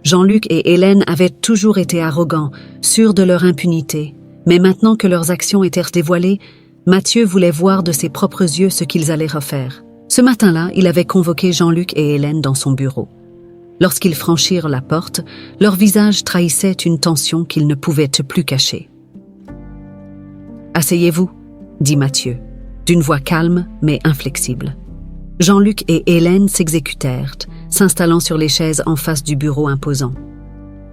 Jean-Luc et Hélène avaient toujours été arrogants, sûrs de leur impunité. Mais maintenant que leurs actions étaient dévoilées, Mathieu voulait voir de ses propres yeux ce qu'ils allaient refaire. Ce matin-là, il avait convoqué Jean-Luc et Hélène dans son bureau. Lorsqu'ils franchirent la porte, leur visage trahissait une tension qu'ils ne pouvaient plus cacher. « Asseyez-vous » dit Mathieu, d'une voix calme mais inflexible. Jean-Luc et Hélène s'exécutèrent, s'installant sur les chaises en face du bureau imposant.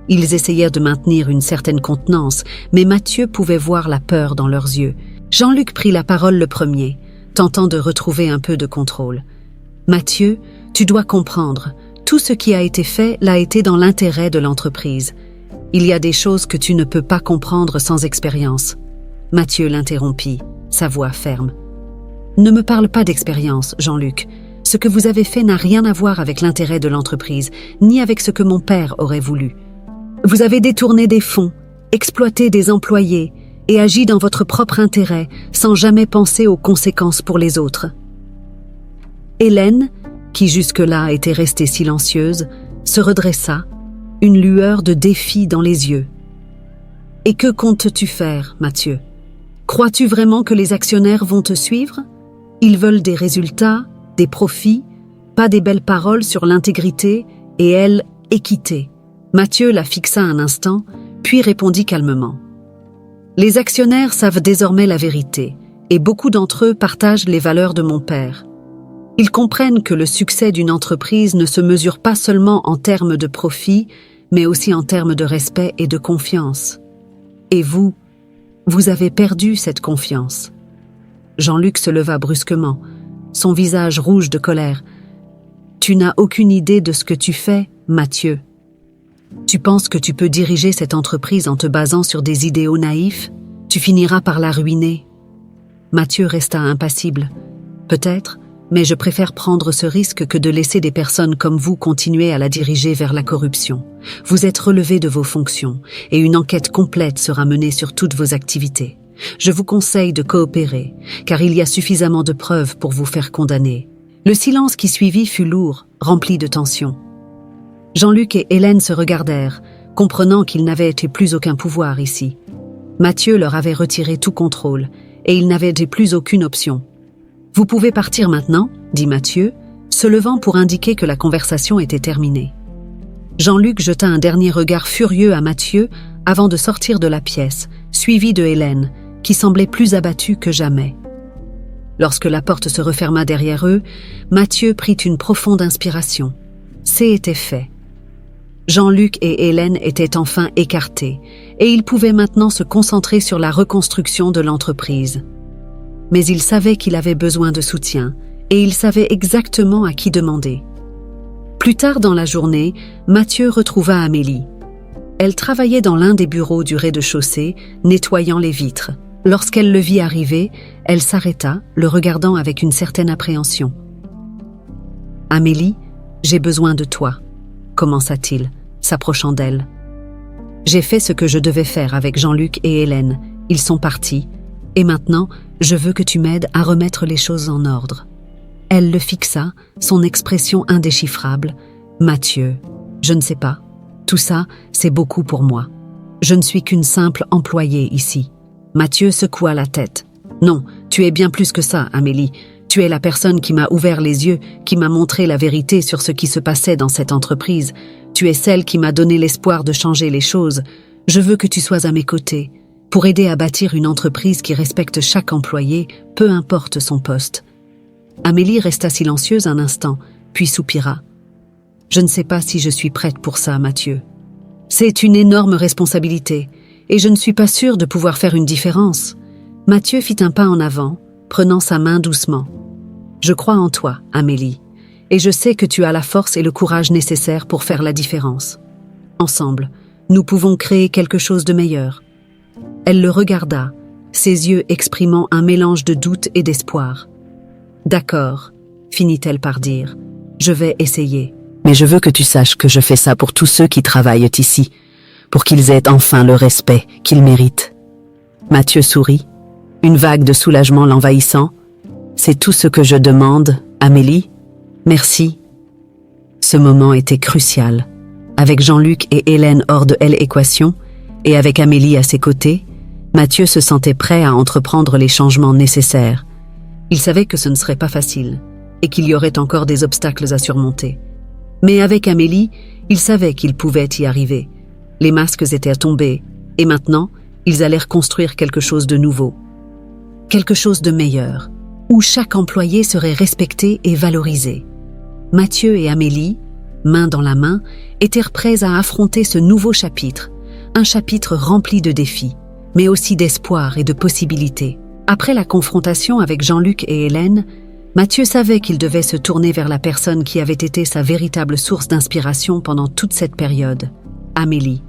Ils essayèrent de maintenir une certaine contenance, mais Mathieu pouvait voir la peur dans leurs yeux. Jean-Luc prit la parole le premier, tentant de retrouver un peu de contrôle. « Mathieu, tu dois comprendre. Tout ce qui a été fait l'a été dans l'intérêt de l'entreprise. Il y a des choses que tu ne peux pas comprendre sans expérience. » Mathieu l'interrompit, sa voix ferme. « Ne me parle pas d'expérience, Jean-Luc. Ce que vous avez fait n'a rien à voir avec l'intérêt de l'entreprise, ni avec ce que mon père aurait voulu. Vous avez détourné des fonds, exploité des employés et agi dans votre propre intérêt sans jamais penser aux conséquences pour les autres. » Hélène, qui jusque-là était restée silencieuse, se redressa, une lueur de défi dans les yeux. « Et que comptes-tu faire, Mathieu? Crois-tu vraiment que les actionnaires vont te suivre? Ils veulent des résultats, des profits, pas des belles paroles sur l'intégrité et elle, équité. » Mathieu la fixa un instant, puis répondit calmement. « Les actionnaires savent désormais la vérité, et beaucoup d'entre eux partagent les valeurs de mon père. Ils comprennent que le succès d'une entreprise ne se mesure pas seulement en termes de profit, mais aussi en termes de respect et de confiance. Et vous avez perdu cette confiance. » Jean-Luc se leva brusquement, son visage rouge de colère. « Tu n'as aucune idée de ce que tu fais, Mathieu. Tu penses que tu peux diriger cette entreprise en te basant sur des idéaux naïfs? Tu finiras par la ruiner. » Mathieu resta impassible. « Peut-être, mais je préfère prendre ce risque que de laisser des personnes comme vous continuer à la diriger vers la corruption. Vous êtes relevé de vos fonctions et une enquête complète sera menée sur toutes vos activités. Je vous conseille de coopérer, car il y a suffisamment de preuves pour vous faire condamner. » Le silence qui suivit fut lourd, rempli de tension. Jean-Luc et Hélène se regardèrent, comprenant qu'ils n'avaient plus aucun pouvoir ici. Mathieu leur avait retiré tout contrôle, et ils n'avaient plus aucune option. « Vous pouvez partir maintenant » dit Mathieu, se levant pour indiquer que la conversation était terminée. Jean-Luc jeta un dernier regard furieux à Mathieu avant de sortir de la pièce, suivi de Hélène, qui semblait plus abattue que jamais. Lorsque la porte se referma derrière eux, Mathieu prit une profonde inspiration. C'était fait. Jean-Luc et Hélène étaient enfin écartés, et ils pouvaient maintenant se concentrer sur la reconstruction de l'entreprise. Mais il savait qu'il avait besoin de soutien, et il savait exactement à qui demander. Plus tard dans la journée, Mathieu retrouva Amélie. Elle travaillait dans l'un des bureaux du rez-de-chaussée, nettoyant les vitres. Lorsqu'elle le vit arriver, elle s'arrêta, le regardant avec une certaine appréhension. « Amélie, j'ai besoin de toi, » commença-t-il, s'approchant d'elle. « J'ai fait ce que je devais faire avec Jean-Luc et Hélène. Ils sont partis. Et maintenant, je veux que tu m'aides à remettre les choses en ordre. » Elle le fixa, son expression indéchiffrable. « Mathieu, je ne sais pas. Tout ça, c'est beaucoup pour moi. Je ne suis qu'une simple employée ici. » Mathieu secoua la tête. « Non, tu es bien plus que ça, Amélie. Tu es la personne qui m'a ouvert les yeux, qui m'a montré la vérité sur ce qui se passait dans cette entreprise. Tu es celle qui m'a donné l'espoir de changer les choses. Je veux que tu sois à mes côtés, pour aider à bâtir une entreprise qui respecte chaque employé, peu importe son poste. » Amélie resta silencieuse un instant, puis soupira. « Je ne sais pas si je suis prête pour ça, Mathieu. C'est une énorme responsabilité, et je ne suis pas sûre de pouvoir faire une différence. » Mathieu fit un pas en avant, prenant sa main doucement. « Je crois en toi, Amélie, et je sais que tu as la force et le courage nécessaires pour faire la différence. Ensemble, nous pouvons créer quelque chose de meilleur. » Elle le regarda, ses yeux exprimant un mélange de doute et d'espoir. « D'accord, » finit-elle par dire, « je vais essayer. Mais je veux que tu saches que je fais ça pour tous ceux qui travaillent ici, pour qu'ils aient enfin le respect qu'ils méritent. » Mathieu sourit, une vague de soulagement l'envahissant. « C'est tout ce que je demande, Amélie. Merci. » Ce moment était crucial. Avec Jean-Luc et Hélène hors de l'équation, et avec Amélie à ses côtés, Mathieu se sentait prêt à entreprendre les changements nécessaires. Il savait que ce ne serait pas facile, et qu'il y aurait encore des obstacles à surmonter. Mais avec Amélie, il savait qu'il pouvait y arriver. Les masques étaient tombés, et maintenant, ils allèrent construire quelque chose de nouveau. Quelque chose de meilleur, où chaque employé serait respecté et valorisé. Mathieu et Amélie, main dans la main, étaient prêts à affronter ce nouveau chapitre, un chapitre rempli de défis, mais aussi d'espoir et de possibilités. Après la confrontation avec Jean-Luc et Hélène, Mathieu savait qu'il devait se tourner vers la personne qui avait été sa véritable source d'inspiration pendant toute cette période, Amélie.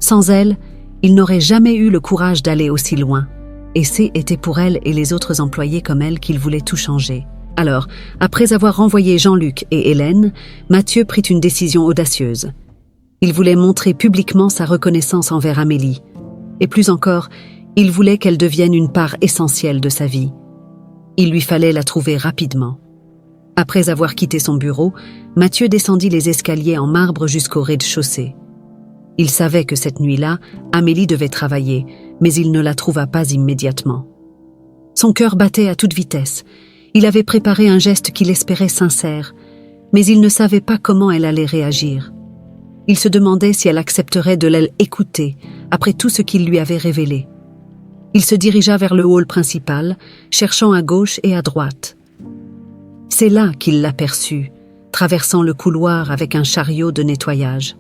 Sans elle, il n'aurait jamais eu le courage d'aller aussi loin, et c'était pour elle et les autres employés comme elle qu'il voulait tout changer. Alors, après avoir renvoyé Jean-Luc et Hélène, Mathieu prit une décision audacieuse. Il voulait montrer publiquement sa reconnaissance envers Amélie, et plus encore, il voulait qu'elle devienne une part essentielle de sa vie. Il lui fallait la trouver rapidement. Après avoir quitté son bureau, Mathieu descendit les escaliers en marbre jusqu'au rez-de-chaussée. Il savait que cette nuit-là, Amélie devait travailler, mais il ne la trouva pas immédiatement. Son cœur battait à toute vitesse. Il avait préparé un geste qu'il espérait sincère, mais il ne savait pas comment elle allait réagir. Il se demandait si elle accepterait de l'écouter après tout ce qu'il lui avait révélé. Il se dirigea vers le hall principal, cherchant à gauche et à droite. C'est là qu'il l'aperçut, traversant le couloir avec un chariot de nettoyage.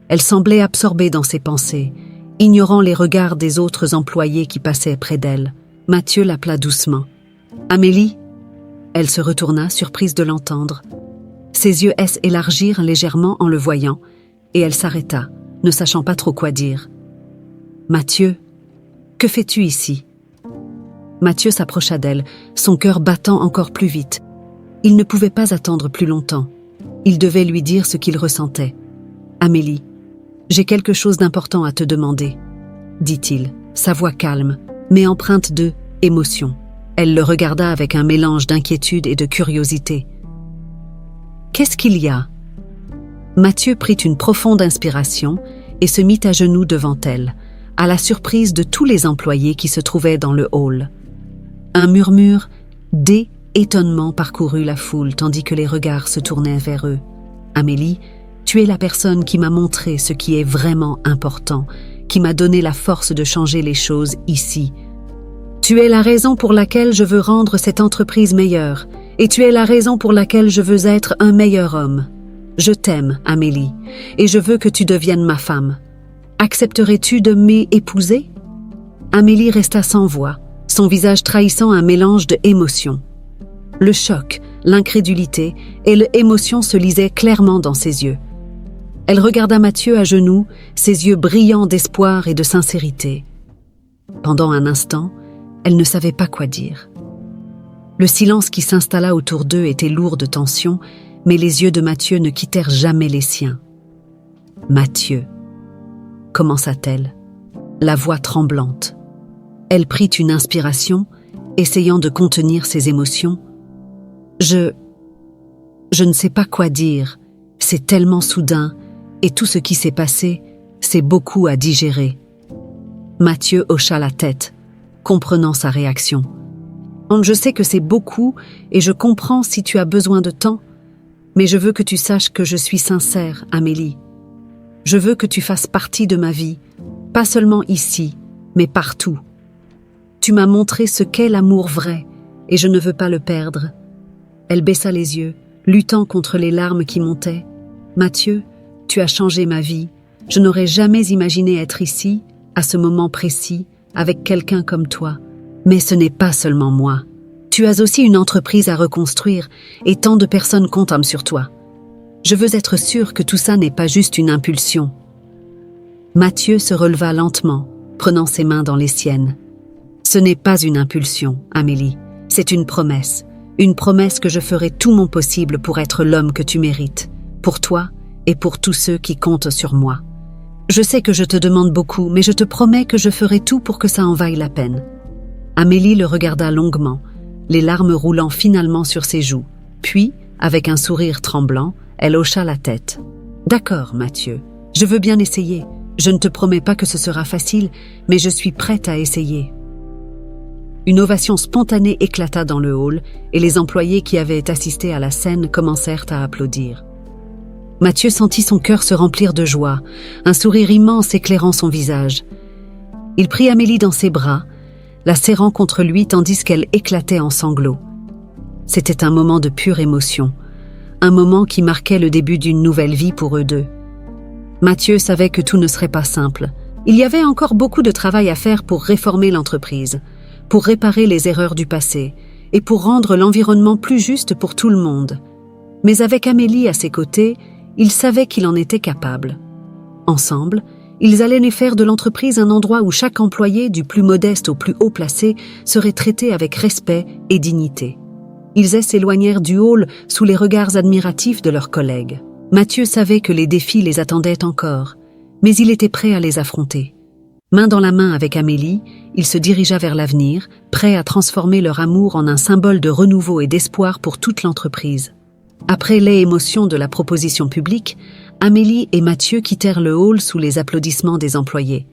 Elle semblait absorbée dans ses pensées, ignorant les regards des autres employés qui passaient près d'elle. Mathieu l'appela doucement. « Amélie ?» Elle se retourna, surprise de l'entendre. Ses yeux s'élargirent légèrement en le voyant, et elle s'arrêta, ne sachant pas trop quoi dire. « Mathieu, que fais-tu ici ?» Mathieu s'approcha d'elle, son cœur battant encore plus vite. Il ne pouvait pas attendre plus longtemps. Il devait lui dire ce qu'il ressentait. « Amélie, j'ai quelque chose d'important à te demander, » dit-il, sa voix calme, mais empreinte de émotion. Elle le regarda avec un mélange d'inquiétude et de curiosité. « Qu'est-ce qu'il y a ?» Mathieu prit une profonde inspiration et se mit à genoux devant elle, à la surprise de tous les employés qui se trouvaient dans le hall. Un murmure d'étonnement parcourut la foule tandis que les regards se tournaient vers eux. « Amélie, tu es la personne qui m'a montré ce qui est vraiment important, qui m'a donné la force de changer les choses ici. Tu es la raison pour laquelle je veux rendre cette entreprise meilleure, et tu es la raison pour laquelle je veux être un meilleur homme. Je t'aime, Amélie, et je veux que tu deviennes ma femme. Accepterais-tu de m'épouser ?» Amélie resta sans voix, son visage trahissant un mélange d'émotions. Le choc, l'incrédulité et l'émotion se lisaient clairement dans ses yeux. Elle regarda Mathieu à genoux, ses yeux brillants d'espoir et de sincérité. Pendant un instant, elle ne savait pas quoi dire. Le silence qui s'installa autour d'eux était lourd de tension, mais les yeux de Mathieu ne quittèrent jamais les siens. « Mathieu » commença-t-elle, la voix tremblante. Elle prit une inspiration, essayant de contenir ses émotions. « Je ne sais pas quoi dire, c'est tellement soudain, et tout ce qui s'est passé, c'est beaucoup à digérer. » Mathieu hocha la tête, comprenant sa réaction. « Je sais que c'est beaucoup, et je comprends si tu as besoin de temps, mais je veux que tu saches que je suis sincère, Amélie. Je veux que tu fasses partie de ma vie, pas seulement ici, mais partout. Tu m'as montré ce qu'est l'amour vrai, et je ne veux pas le perdre. » Elle baissa les yeux, luttant contre les larmes qui montaient. « Mathieu, tu as changé ma vie. Je n'aurais jamais imaginé être ici, à ce moment précis, avec quelqu'un comme toi. Mais ce n'est pas seulement moi. Tu as aussi une entreprise à reconstruire et tant de personnes comptent sur toi. Je veux être sûr que tout ça n'est pas juste une impulsion. Mathieu se releva lentement, prenant ses mains dans les siennes. Ce n'est pas une impulsion, Amélie. C'est une promesse que je ferai tout mon possible pour être l'homme que tu mérites, pour toi et pour tous ceux qui comptent sur moi. Je sais que je te demande beaucoup, mais je te promets que je ferai tout pour que ça en vaille la peine. Amélie le regarda longuement, les larmes roulant finalement sur ses joues. Puis, avec un sourire tremblant, elle hocha la tête. « D'accord, Mathieu, je veux bien essayer. Je ne te promets pas que ce sera facile, mais je suis prête à essayer. » Une ovation spontanée éclata dans le hall et les employés qui avaient assisté à la scène commencèrent à applaudir. Mathieu sentit son cœur se remplir de joie, un sourire immense éclairant son visage. Il prit Amélie dans ses bras, la serrant contre lui tandis qu'elle éclatait en sanglots. C'était un moment de pure émotion, un moment qui marquait le début d'une nouvelle vie pour eux deux. Mathieu savait que tout ne serait pas simple. Il y avait encore beaucoup de travail à faire pour réformer l'entreprise, pour réparer les erreurs du passé et pour rendre l'environnement plus juste pour tout le monde. Mais avec Amélie à ses côtés, il savait qu'il en était capable. Ensemble, ils allaient faire de l'entreprise un endroit où chaque employé, du plus modeste au plus haut placé, serait traité avec respect et dignité. Ils s'éloignèrent du hall sous les regards admiratifs de leurs collègues. Mathieu savait que les défis les attendaient encore, mais il était prêt à les affronter. Main dans la main avec Amélie, il se dirigea vers l'avenir, prêt à transformer leur amour en un symbole de renouveau et d'espoir pour toute l'entreprise. Après les émotions de la proposition publique, Amélie et Mathieu quittèrent le hall sous les applaudissements des employés.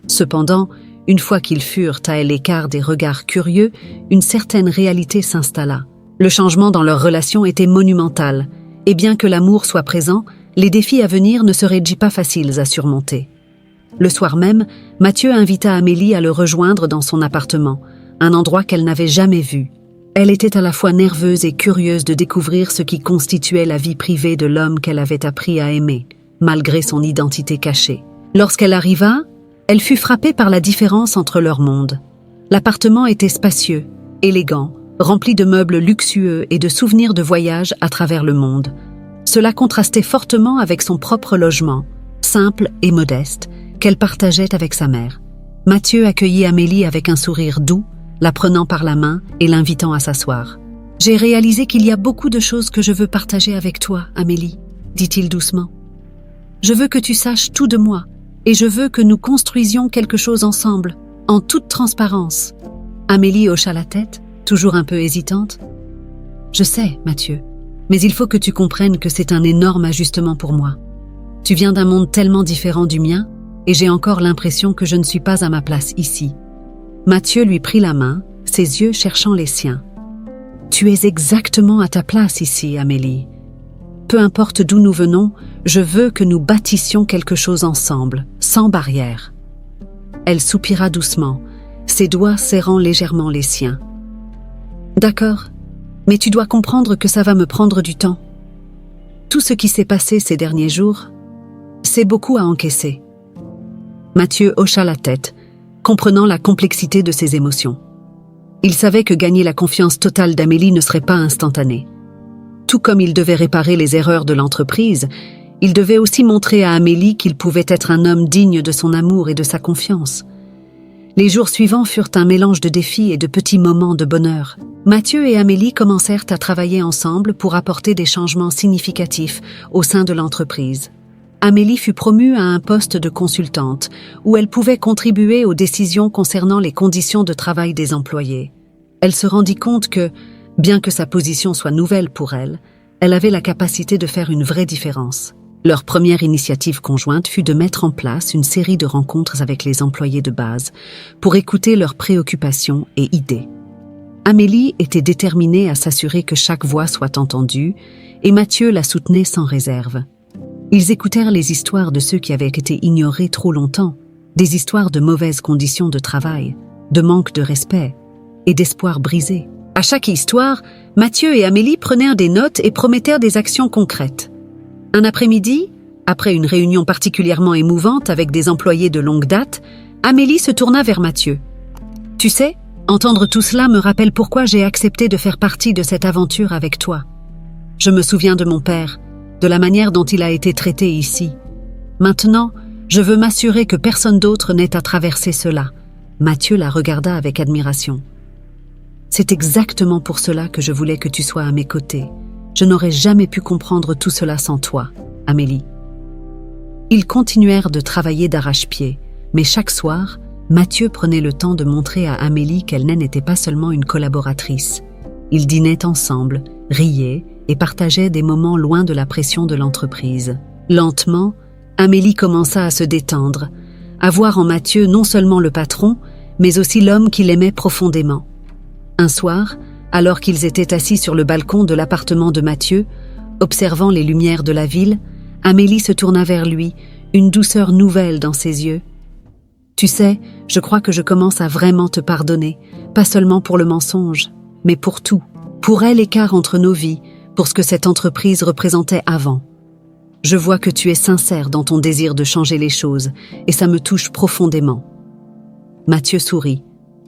Cependant, une fois qu'ils furent à l'écart des regards curieux, une certaine réalité s'installa. Le changement dans leur relation était monumental, et bien que l'amour soit présent, les défis à venir ne seraient pas faciles à surmonter. Le soir même, Mathieu invita Amélie à le rejoindre dans son appartement, un endroit qu'elle n'avait jamais vu. Elle était à la fois nerveuse et curieuse de découvrir ce qui constituait la vie privée de l'homme qu'elle avait appris à aimer, malgré son identité cachée. Lorsqu'elle arriva, elle fut frappée par la différence entre leurs mondes. L'appartement était spacieux, élégant, rempli de meubles luxueux et de souvenirs de voyage à travers le monde. Cela contrastait fortement avec son propre logement, simple et modeste, qu'elle partageait avec sa mère. Mathieu accueillit Amélie avec un sourire doux, la prenant par la main et l'invitant à s'asseoir. « J'ai réalisé qu'il y a beaucoup de choses que je veux partager avec toi, Amélie, » dit-il doucement. « Je veux que tu saches tout de moi, et je veux que nous construisions quelque chose ensemble, en toute transparence. » Amélie hocha la tête, toujours un peu hésitante. « Je sais, Mathieu, mais il faut que tu comprennes que c'est un énorme ajustement pour moi. Tu viens d'un monde tellement différent du mien, et j'ai encore l'impression que je ne suis pas à ma place ici. » Mathieu lui prit la main, ses yeux cherchant les siens. « Tu es exactement à ta place ici, Amélie. Peu importe d'où nous venons, je veux que nous bâtissions quelque chose ensemble, sans barrière. » Elle soupira doucement, ses doigts serrant légèrement les siens. « D'accord, mais tu dois comprendre que ça va me prendre du temps. Tout ce qui s'est passé ces derniers jours, c'est beaucoup à encaisser. » Mathieu hocha la tête, comprenant la complexité de ses émotions. Il savait que gagner la confiance totale d'Amélie ne serait pas instantané. Tout comme il devait réparer les erreurs de l'entreprise, il devait aussi montrer à Amélie qu'il pouvait être un homme digne de son amour et de sa confiance. Les jours suivants furent un mélange de défis et de petits moments de bonheur. Mathieu et Amélie commencèrent à travailler ensemble pour apporter des changements significatifs au sein de l'entreprise. Amélie fut promue à un poste de consultante, où elle pouvait contribuer aux décisions concernant les conditions de travail des employés. Elle se rendit compte que, bien que sa position soit nouvelle pour elle, elle avait la capacité de faire une vraie différence. Leur première initiative conjointe fut de mettre en place une série de rencontres avec les employés de base pour écouter leurs préoccupations et idées. Amélie était déterminée à s'assurer que chaque voix soit entendue et Mathieu la soutenait sans réserve. Ils écoutèrent les histoires de ceux qui avaient été ignorés trop longtemps, des histoires de mauvaises conditions de travail, de manque de respect et d'espoir brisé. À chaque histoire, Mathieu et Amélie prenaient des notes et promettèrent des actions concrètes. Un après-midi, après une réunion particulièrement émouvante avec des employés de longue date, Amélie se tourna vers Mathieu. « Tu sais, Entendre tout cela me rappelle pourquoi j'ai accepté de faire partie de cette aventure avec toi. Je me souviens de mon père, de la manière dont il a été traité ici. Maintenant, je veux m'assurer que personne d'autre n'ait à traverser cela. Mathieu la regarda avec admiration. C'est exactement pour cela que je voulais que tu sois à mes côtés. Je n'aurais jamais pu comprendre tout cela sans toi, Amélie. Ils continuèrent de travailler d'arrache-pied, mais chaque soir, Mathieu prenait le temps de montrer à Amélie qu'elle n'était pas seulement une collaboratrice. Ils dînaient ensemble, riaient et partageaient des moments loin de la pression de l'entreprise. Lentement, Amélie commença à se détendre, à voir en Mathieu non seulement le patron, mais aussi l'homme qu'il aimait profondément. Un soir, alors qu'ils étaient assis sur le balcon de l'appartement de Mathieu, observant les lumières de la ville, Amélie se tourna vers lui, une douceur nouvelle dans ses yeux. « Tu sais, je crois que je commence à vraiment te pardonner, pas seulement pour le mensonge, mais pour tout, pour l'écart entre nos vies, pour ce que cette entreprise représentait avant. Je vois que tu es sincère dans ton désir de changer les choses, et ça me touche profondément. » Mathieu sourit,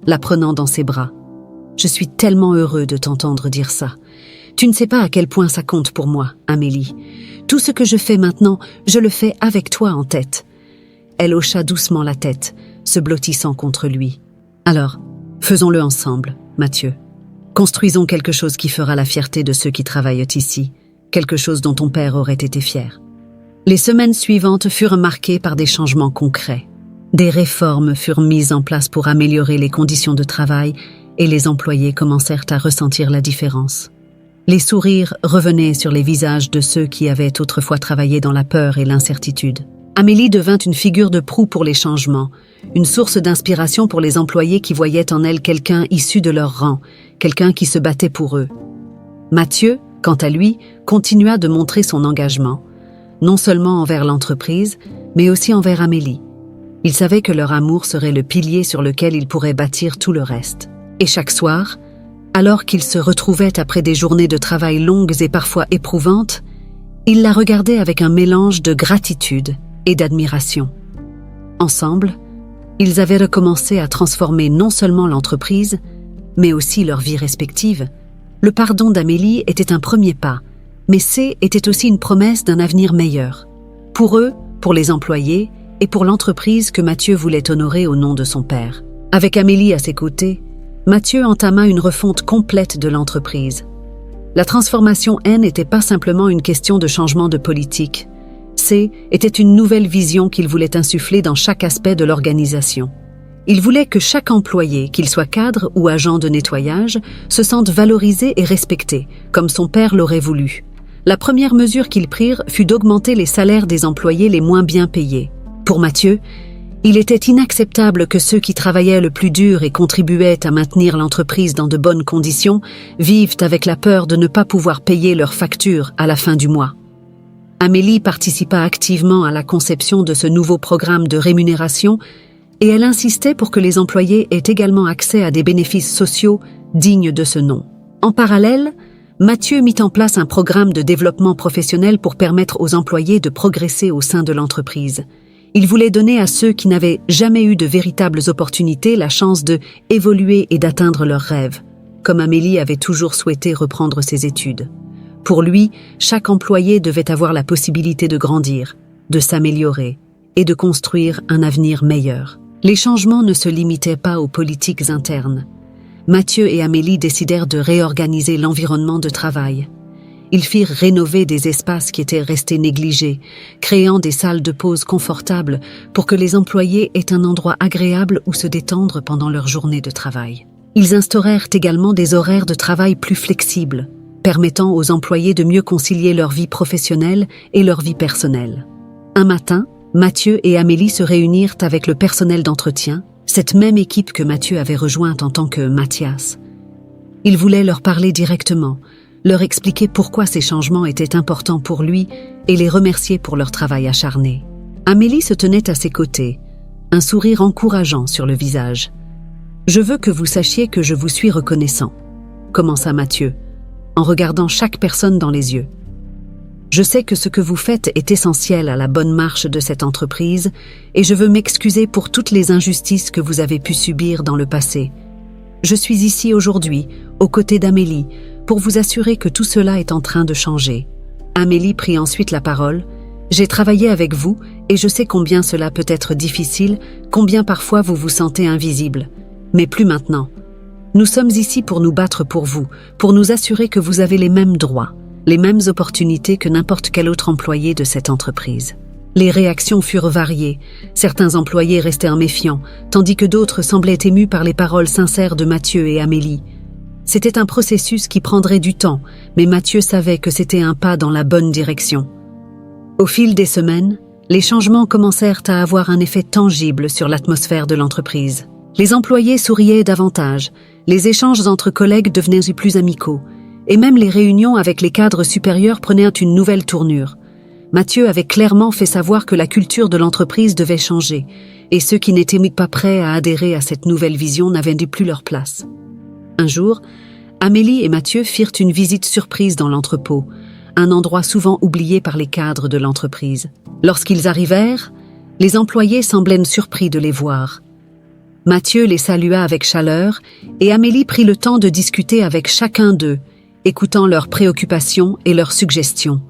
la prenant dans ses bras. « Je suis tellement heureux de t'entendre dire ça. Tu ne sais pas à quel point ça compte pour moi, Amélie. Tout ce que je fais maintenant, je le fais avec toi en tête. » Elle hocha doucement la tête, se blottissant contre lui. « Alors, faisons-le ensemble, Mathieu. Construisons quelque chose qui fera la fierté de ceux qui travaillent ici, quelque chose dont ton père aurait été fier. » Les semaines suivantes furent marquées par des changements concrets. Des réformes furent mises en place pour améliorer les conditions de travail et les employés commencèrent à ressentir la différence. Les sourires revenaient sur les visages de ceux qui avaient autrefois travaillé dans la peur et l'incertitude. Amélie devint une figure de proue pour les changements, une source d'inspiration pour les employés qui voyaient en elle quelqu'un issu de leur rang, quelqu'un qui se battait pour eux. Mathieu, quant à lui, continua de montrer son engagement, non seulement envers l'entreprise, mais aussi envers Amélie. Il savait que leur amour serait le pilier sur lequel il pourrait bâtir tout le reste. Et chaque soir, alors qu'ils se retrouvaient après des journées de travail longues et parfois éprouvantes, il la regardait avec un mélange de gratitude et d'admiration. Ensemble, ils avaient recommencé à transformer non seulement l'entreprise, mais aussi leur vie respective. Le pardon d'Amélie était un premier pas, mais était aussi une promesse d'un avenir meilleur. Pour eux, pour les employés et pour l'entreprise que Mathieu voulait honorer au nom de son père. Avec Amélie à ses côtés, Mathieu entama une refonte complète de l'entreprise. La transformation n'était pas simplement une question de changement de politique. Était une nouvelle vision qu'il voulait insuffler dans chaque aspect de l'organisation. Il voulait que chaque employé, qu'il soit cadre ou agent de nettoyage, se sente valorisé et respecté, comme son père l'aurait voulu. La première mesure qu'ils prirent fut d'augmenter les salaires des employés les moins bien payés. Pour Mathieu, il était inacceptable que ceux qui travaillaient le plus dur et contribuaient à maintenir l'entreprise dans de bonnes conditions vivent avec la peur de ne pas pouvoir payer leurs factures à la fin du mois. Amélie participa activement à la conception de ce nouveau programme de rémunération et elle insistait pour que les employés aient également accès à des bénéfices sociaux dignes de ce nom. En parallèle, Mathieu mit en place un programme de développement professionnel pour permettre aux employés de progresser au sein de l'entreprise. Il voulait donner à ceux qui n'avaient jamais eu de véritables opportunités la chance de évoluer et d'atteindre leurs rêves, comme Amélie avait toujours souhaité reprendre ses études. Pour lui, chaque employé devait avoir la possibilité de grandir, de s'améliorer et de construire un avenir meilleur. Les changements ne se limitaient pas aux politiques internes. Mathieu et Amélie décidèrent de réorganiser l'environnement de travail. Ils firent rénover des espaces qui étaient restés négligés, créant des salles de pause confortables pour que les employés aient un endroit agréable où se détendre pendant leur journée de travail. Ils instaurèrent également des horaires de travail plus flexibles, permettant aux employés de mieux concilier leur vie professionnelle et leur vie personnelle. Un matin, Mathieu et Amélie se réunirent avec le personnel d'entretien, cette même équipe que Mathieu avait rejointe en tant que Mathias. Il voulait leur parler directement, leur expliquer pourquoi ces changements étaient importants pour lui et les remercier pour leur travail acharné. Amélie se tenait à ses côtés, un sourire encourageant sur le visage. « Je veux que vous sachiez que je vous suis reconnaissant », commença Mathieu, en regardant chaque personne dans les yeux. Je sais que ce que vous faites est essentiel à la bonne marche de cette entreprise et je veux m'excuser pour toutes les injustices que vous avez pu subir dans le passé. Je suis ici aujourd'hui, aux côtés d'Amélie, pour vous assurer que tout cela est en train de changer. » Amélie prit ensuite la parole. « J'ai travaillé avec vous et je sais combien cela peut être difficile, combien parfois vous vous sentez invisible. Mais plus maintenant. Nous sommes ici pour nous battre pour vous, pour nous assurer que vous avez les mêmes droits, les mêmes opportunités que n'importe quel autre employé de cette entreprise. » Les réactions furent variées. Certains employés restèrent méfiants, tandis que d'autres semblaient émus par les paroles sincères de Mathieu et Amélie. C'était un processus qui prendrait du temps, mais Mathieu savait que c'était un pas dans la bonne direction. Au fil des semaines, les changements commencèrent à avoir un effet tangible sur l'atmosphère de l'entreprise. Les employés souriaient davantage, les échanges entre collègues devenaient plus amicaux, et même les réunions avec les cadres supérieurs prenaient une nouvelle tournure. Mathieu avait clairement fait savoir que la culture de l'entreprise devait changer, et ceux qui n'étaient pas prêts à adhérer à cette nouvelle vision n'avaient plus leur place. Un jour, Amélie et Mathieu firent une visite surprise dans l'entrepôt, un endroit souvent oublié par les cadres de l'entreprise. Lorsqu'ils arrivèrent, les employés semblaient surpris de les voir. Mathieu les salua avec chaleur et Amélie prit le temps de discuter avec chacun d'eux, écoutant leurs préoccupations et leurs suggestions.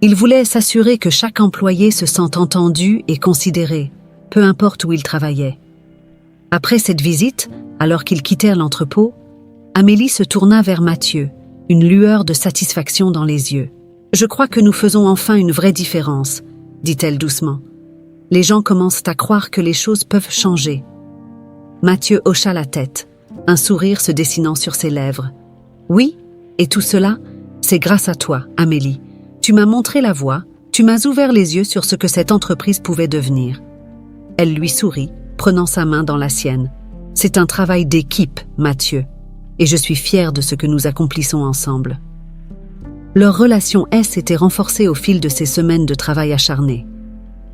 Il voulait s'assurer que chaque employé se sente entendu et considéré, peu importe où il travaillait. Après cette visite, alors qu'ils quittèrent l'entrepôt, Amélie se tourna vers Mathieu, une lueur de satisfaction dans les yeux. « Je crois que nous faisons enfin une vraie différence, » dit-elle doucement. « Les gens commencent à croire que les choses peuvent changer. » Mathieu hocha la tête, un sourire se dessinant sur ses lèvres. « Oui, et tout cela, c'est grâce à toi, Amélie. Tu m'as montré la voie, tu m'as ouvert les yeux sur ce que cette entreprise pouvait devenir. » Elle lui sourit, prenant sa main dans la sienne. « C'est un travail d'équipe, Mathieu, et je suis fière de ce que nous accomplissons ensemble. » Leur relation s'était renforcée au fil de ces semaines de travail acharné.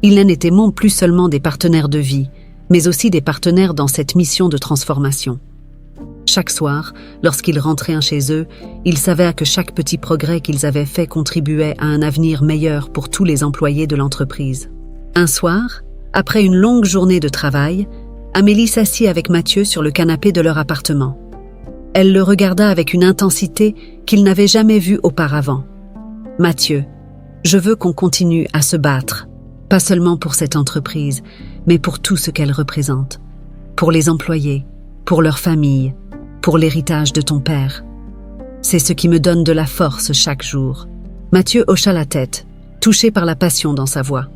Ils n'étaient plus seulement des partenaires de vie, mais aussi des partenaires dans cette mission de transformation. Chaque soir, lorsqu'ils rentraient chez eux, ils savaient que chaque petit progrès qu'ils avaient fait contribuait à un avenir meilleur pour tous les employés de l'entreprise. Un soir, après une longue journée de travail, Amélie s'assit avec Mathieu sur le canapé de leur appartement. Elle le regarda avec une intensité qu'il n'avait jamais vue auparavant. « Mathieu, je veux qu'on continue à se battre, pas seulement pour cette entreprise, mais pour tout ce qu'elle représente, pour les employés, pour leurs familles, pour l'héritage de ton père. C'est ce qui me donne de la force chaque jour. » Mathieu hocha la tête, touché par la passion dans sa voix.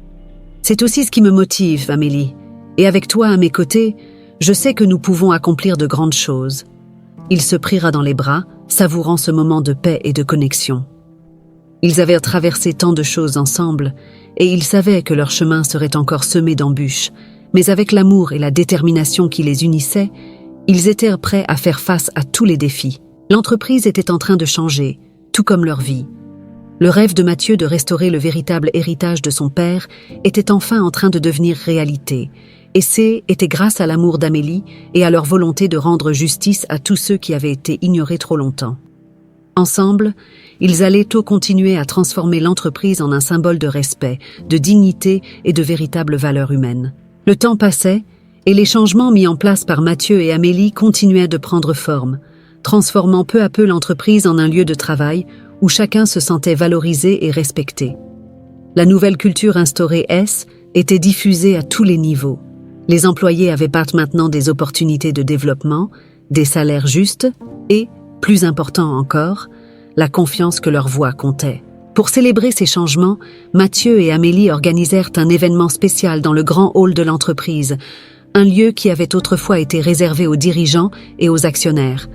« C'est aussi ce qui me motive, Amélie, et avec toi à mes côtés, je sais que nous pouvons accomplir de grandes choses. » Il se prirent dans les bras, savourant ce moment de paix et de connexion. Ils avaient traversé tant de choses ensemble, et ils savaient que leur chemin serait encore semé d'embûches, mais avec l'amour et la détermination qui les unissaient, ils étaient prêts à faire face à tous les défis. L'entreprise était en train de changer, tout comme leur vie. Le rêve de Mathieu de restaurer le véritable héritage de son père était enfin en train de devenir réalité, et était grâce à l'amour d'Amélie et à leur volonté de rendre justice à tous ceux qui avaient été ignorés trop longtemps. Ensemble, ils allaient continuer à transformer l'entreprise en un symbole de respect, de dignité et de véritable valeur humaine. Le temps passait, et les changements mis en place par Mathieu et Amélie continuaient de prendre forme, transformant peu à peu l'entreprise en un lieu de travail où chacun se sentait valorisé et respecté. La nouvelle culture instaurée était diffusée à tous les niveaux. Les employés avaient maintenant des opportunités de développement, des salaires justes et, plus important encore, la confiance que leur voix comptait. Pour célébrer ces changements, Mathieu et Amélie organisèrent un événement spécial dans le grand hall de l'entreprise, un lieu qui avait autrefois été réservé aux dirigeants et aux actionnaires.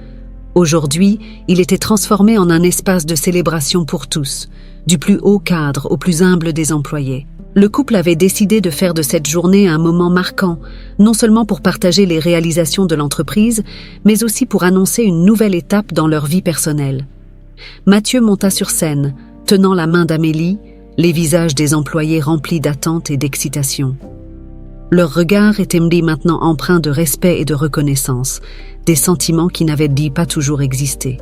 Aujourd'hui, il était transformé en un espace de célébration pour tous, du plus haut cadre au plus humble des employés. Le couple avait décidé de faire de cette journée un moment marquant, non seulement pour partager les réalisations de l'entreprise, mais aussi pour annoncer une nouvelle étape dans leur vie personnelle. Mathieu monta sur scène, tenant la main d'Amélie, les visages des employés remplis d'attente et d'excitation. Leurs regards étaient maintenant empreints de respect et de reconnaissance, des sentiments qui n'avaient pas toujours existé.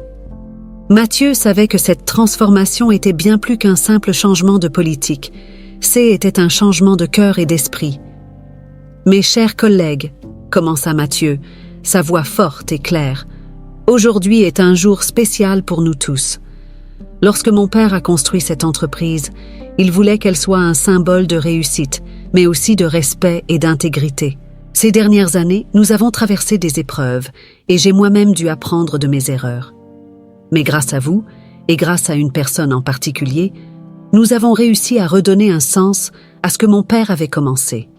Mathieu savait que cette transformation était bien plus qu'un simple changement de politique. Était un changement de cœur et d'esprit. « Mes chers collègues, » commença Mathieu, sa voix forte et claire. « Aujourd'hui est un jour spécial pour nous tous. Lorsque mon père a construit cette entreprise, il voulait qu'elle soit un symbole de réussite, mais aussi de respect et d'intégrité. Ces dernières années, nous avons traversé des épreuves et j'ai moi-même dû apprendre de mes erreurs. Mais grâce à vous, et grâce à une personne en particulier, nous avons réussi à redonner un sens à ce que mon père avait commencé. »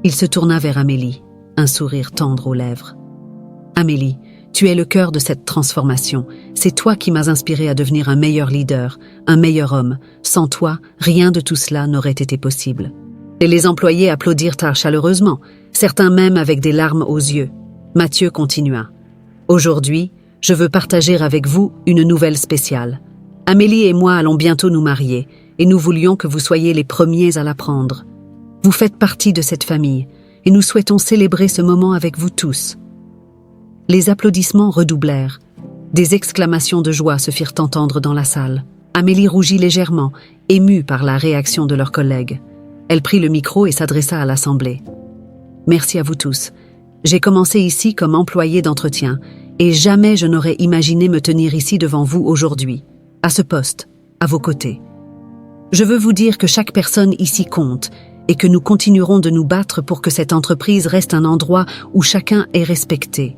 Il se tourna vers Amélie, un sourire tendre aux lèvres. « Amélie, tu es le cœur de cette transformation. C'est toi qui m'as inspiré à devenir un meilleur leader, un meilleur homme. Sans toi, rien de tout cela n'aurait été possible. » Et les employés applaudirent chaleureusement, certains même avec des larmes aux yeux. Mathieu continua. « Aujourd'hui, je veux partager avec vous une nouvelle spéciale. Amélie et moi allons bientôt nous marier, et nous voulions que vous soyez les premiers à l'apprendre. Vous faites partie de cette famille, et nous souhaitons célébrer ce moment avec vous tous. » Les applaudissements redoublèrent. Des exclamations de joie se firent entendre dans la salle. Amélie rougit légèrement, émue par la réaction de leurs collègues. Elle prit le micro et s'adressa à l'assemblée. « Merci à vous tous. J'ai commencé ici comme employée d'entretien, et jamais je n'aurais imaginé me tenir ici devant vous aujourd'hui, à ce poste, à vos côtés. Je veux vous dire que chaque personne ici compte, et que nous continuerons de nous battre pour que cette entreprise reste un endroit où chacun est respecté. »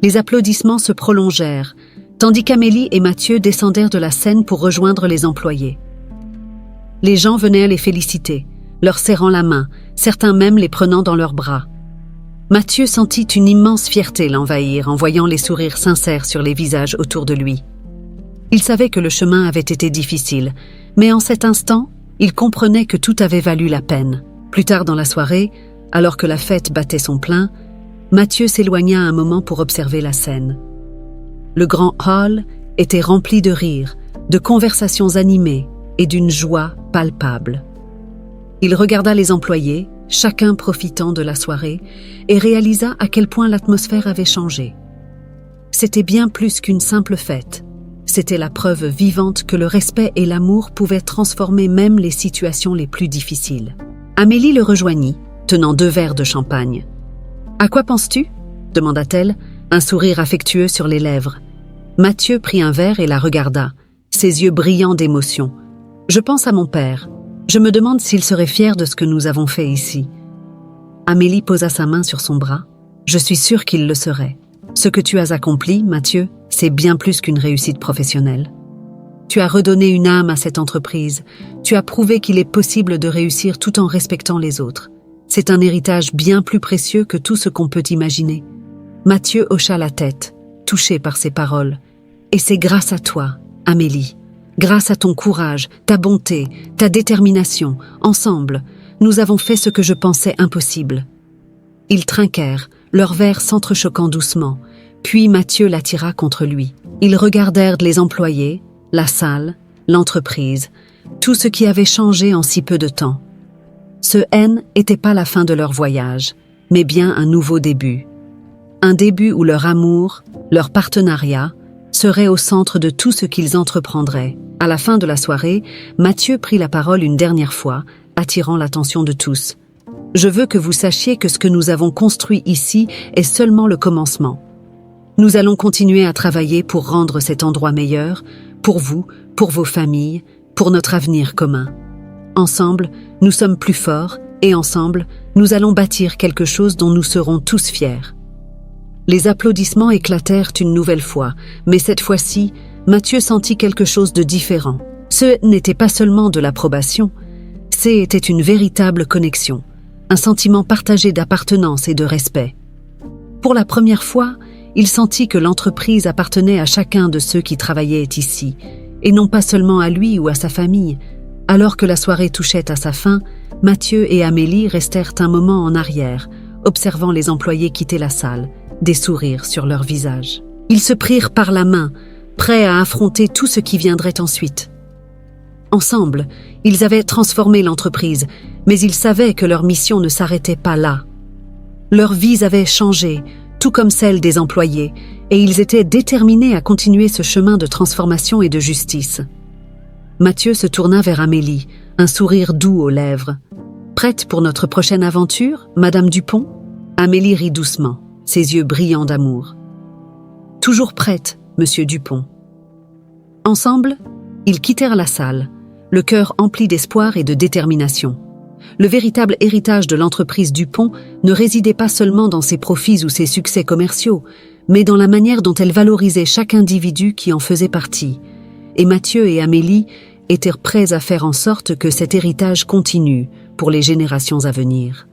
Les applaudissements se prolongèrent, tandis qu'Amélie et Mathieu descendèrent de la scène pour rejoindre les employés. Les gens venaient les féliciter, leur serrant la main, certains même les prenant dans leurs bras. Mathieu sentit une immense fierté l'envahir en voyant les sourires sincères sur les visages autour de lui. Il savait que le chemin avait été difficile, mais en cet instant, il comprenait que tout avait valu la peine. Plus tard dans la soirée, alors que la fête battait son plein, Mathieu s'éloigna un moment pour observer la scène. Le grand hall était rempli de rires, de conversations animées et d'une joie palpable. Il regarda les employés, chacun profitant de la soirée, et réalisa à quel point l'atmosphère avait changé. C'était bien plus qu'une simple fête. C'était la preuve vivante que le respect et l'amour pouvaient transformer même les situations les plus difficiles. Amélie le rejoignit, tenant 2 verres de champagne. « À quoi penses-tu » demanda-t-elle, un sourire affectueux sur les lèvres. Mathieu prit un verre et la regarda, ses yeux brillants d'émotion. « Je pense à mon père. Je me demande s'il serait fier de ce que nous avons fait ici. » Amélie posa sa main sur son bras. « Je suis sûre qu'il le serait. Ce que tu as accompli, Mathieu, c'est bien plus qu'une réussite professionnelle. Tu as redonné une âme à cette entreprise. Tu as prouvé qu'il est possible de réussir tout en respectant les autres. C'est un héritage bien plus précieux que tout ce qu'on peut imaginer. » Mathieu hocha la tête, touché par ces paroles. « Et c'est grâce à toi, Amélie. Grâce à ton courage, ta bonté, ta détermination, ensemble, nous avons fait ce que je pensais impossible. » Ils trinquèrent, leurs verres s'entrechoquant doucement, puis Mathieu l'attira contre lui. Ils regardèrent les employés, la salle, l'entreprise, tout ce qui avait changé en si peu de temps. Ce n'était pas la fin de leur voyage, mais bien un nouveau début. Un début où leur amour, leur partenariat, serait au centre de tout ce qu'ils entreprendraient. À la fin de la soirée, Mathieu prit la parole une dernière fois, attirant l'attention de tous. « Je veux que vous sachiez que ce que nous avons construit ici est seulement le commencement. Nous allons continuer à travailler pour rendre cet endroit meilleur, pour vous, pour vos familles, pour notre avenir commun. Ensemble, nous sommes plus forts et ensemble, nous allons bâtir quelque chose dont nous serons tous fiers. » Les applaudissements éclatèrent une nouvelle fois, mais cette fois-ci, Mathieu sentit quelque chose de différent. Ce n'était pas seulement de l'approbation, c'était une véritable connexion, un sentiment partagé d'appartenance et de respect. Pour la première fois, il sentit que l'entreprise appartenait à chacun de ceux qui travaillaient ici, et non pas seulement à lui ou à sa famille. Alors que la soirée touchait à sa fin, Mathieu et Amélie restèrent un moment en arrière, observant les employés quitter la salle, des sourires sur leurs visages. Ils se prirent par la main, prêts à affronter tout ce qui viendrait ensuite. Ensemble, ils avaient transformé l'entreprise, mais ils savaient que leur mission ne s'arrêtait pas là. Leurs vies avaient changé, tout comme celles des employés, et ils étaient déterminés à continuer ce chemin de transformation et de justice. Mathieu se tourna vers Amélie, un sourire doux aux lèvres. « Prête pour notre prochaine aventure, Madame Dupont ?» Amélie rit doucement. ses yeux brillants d'amour. « Toujours prête, monsieur Dupont. » Ensemble, ils quittèrent la salle, le cœur empli d'espoir et de détermination. Le véritable héritage de l'entreprise Dupont ne résidait pas seulement dans ses profits ou ses succès commerciaux, mais dans la manière dont elle valorisait chaque individu qui en faisait partie. Et Mathieu et Amélie étaient prêts à faire en sorte que cet héritage continue pour les générations à venir.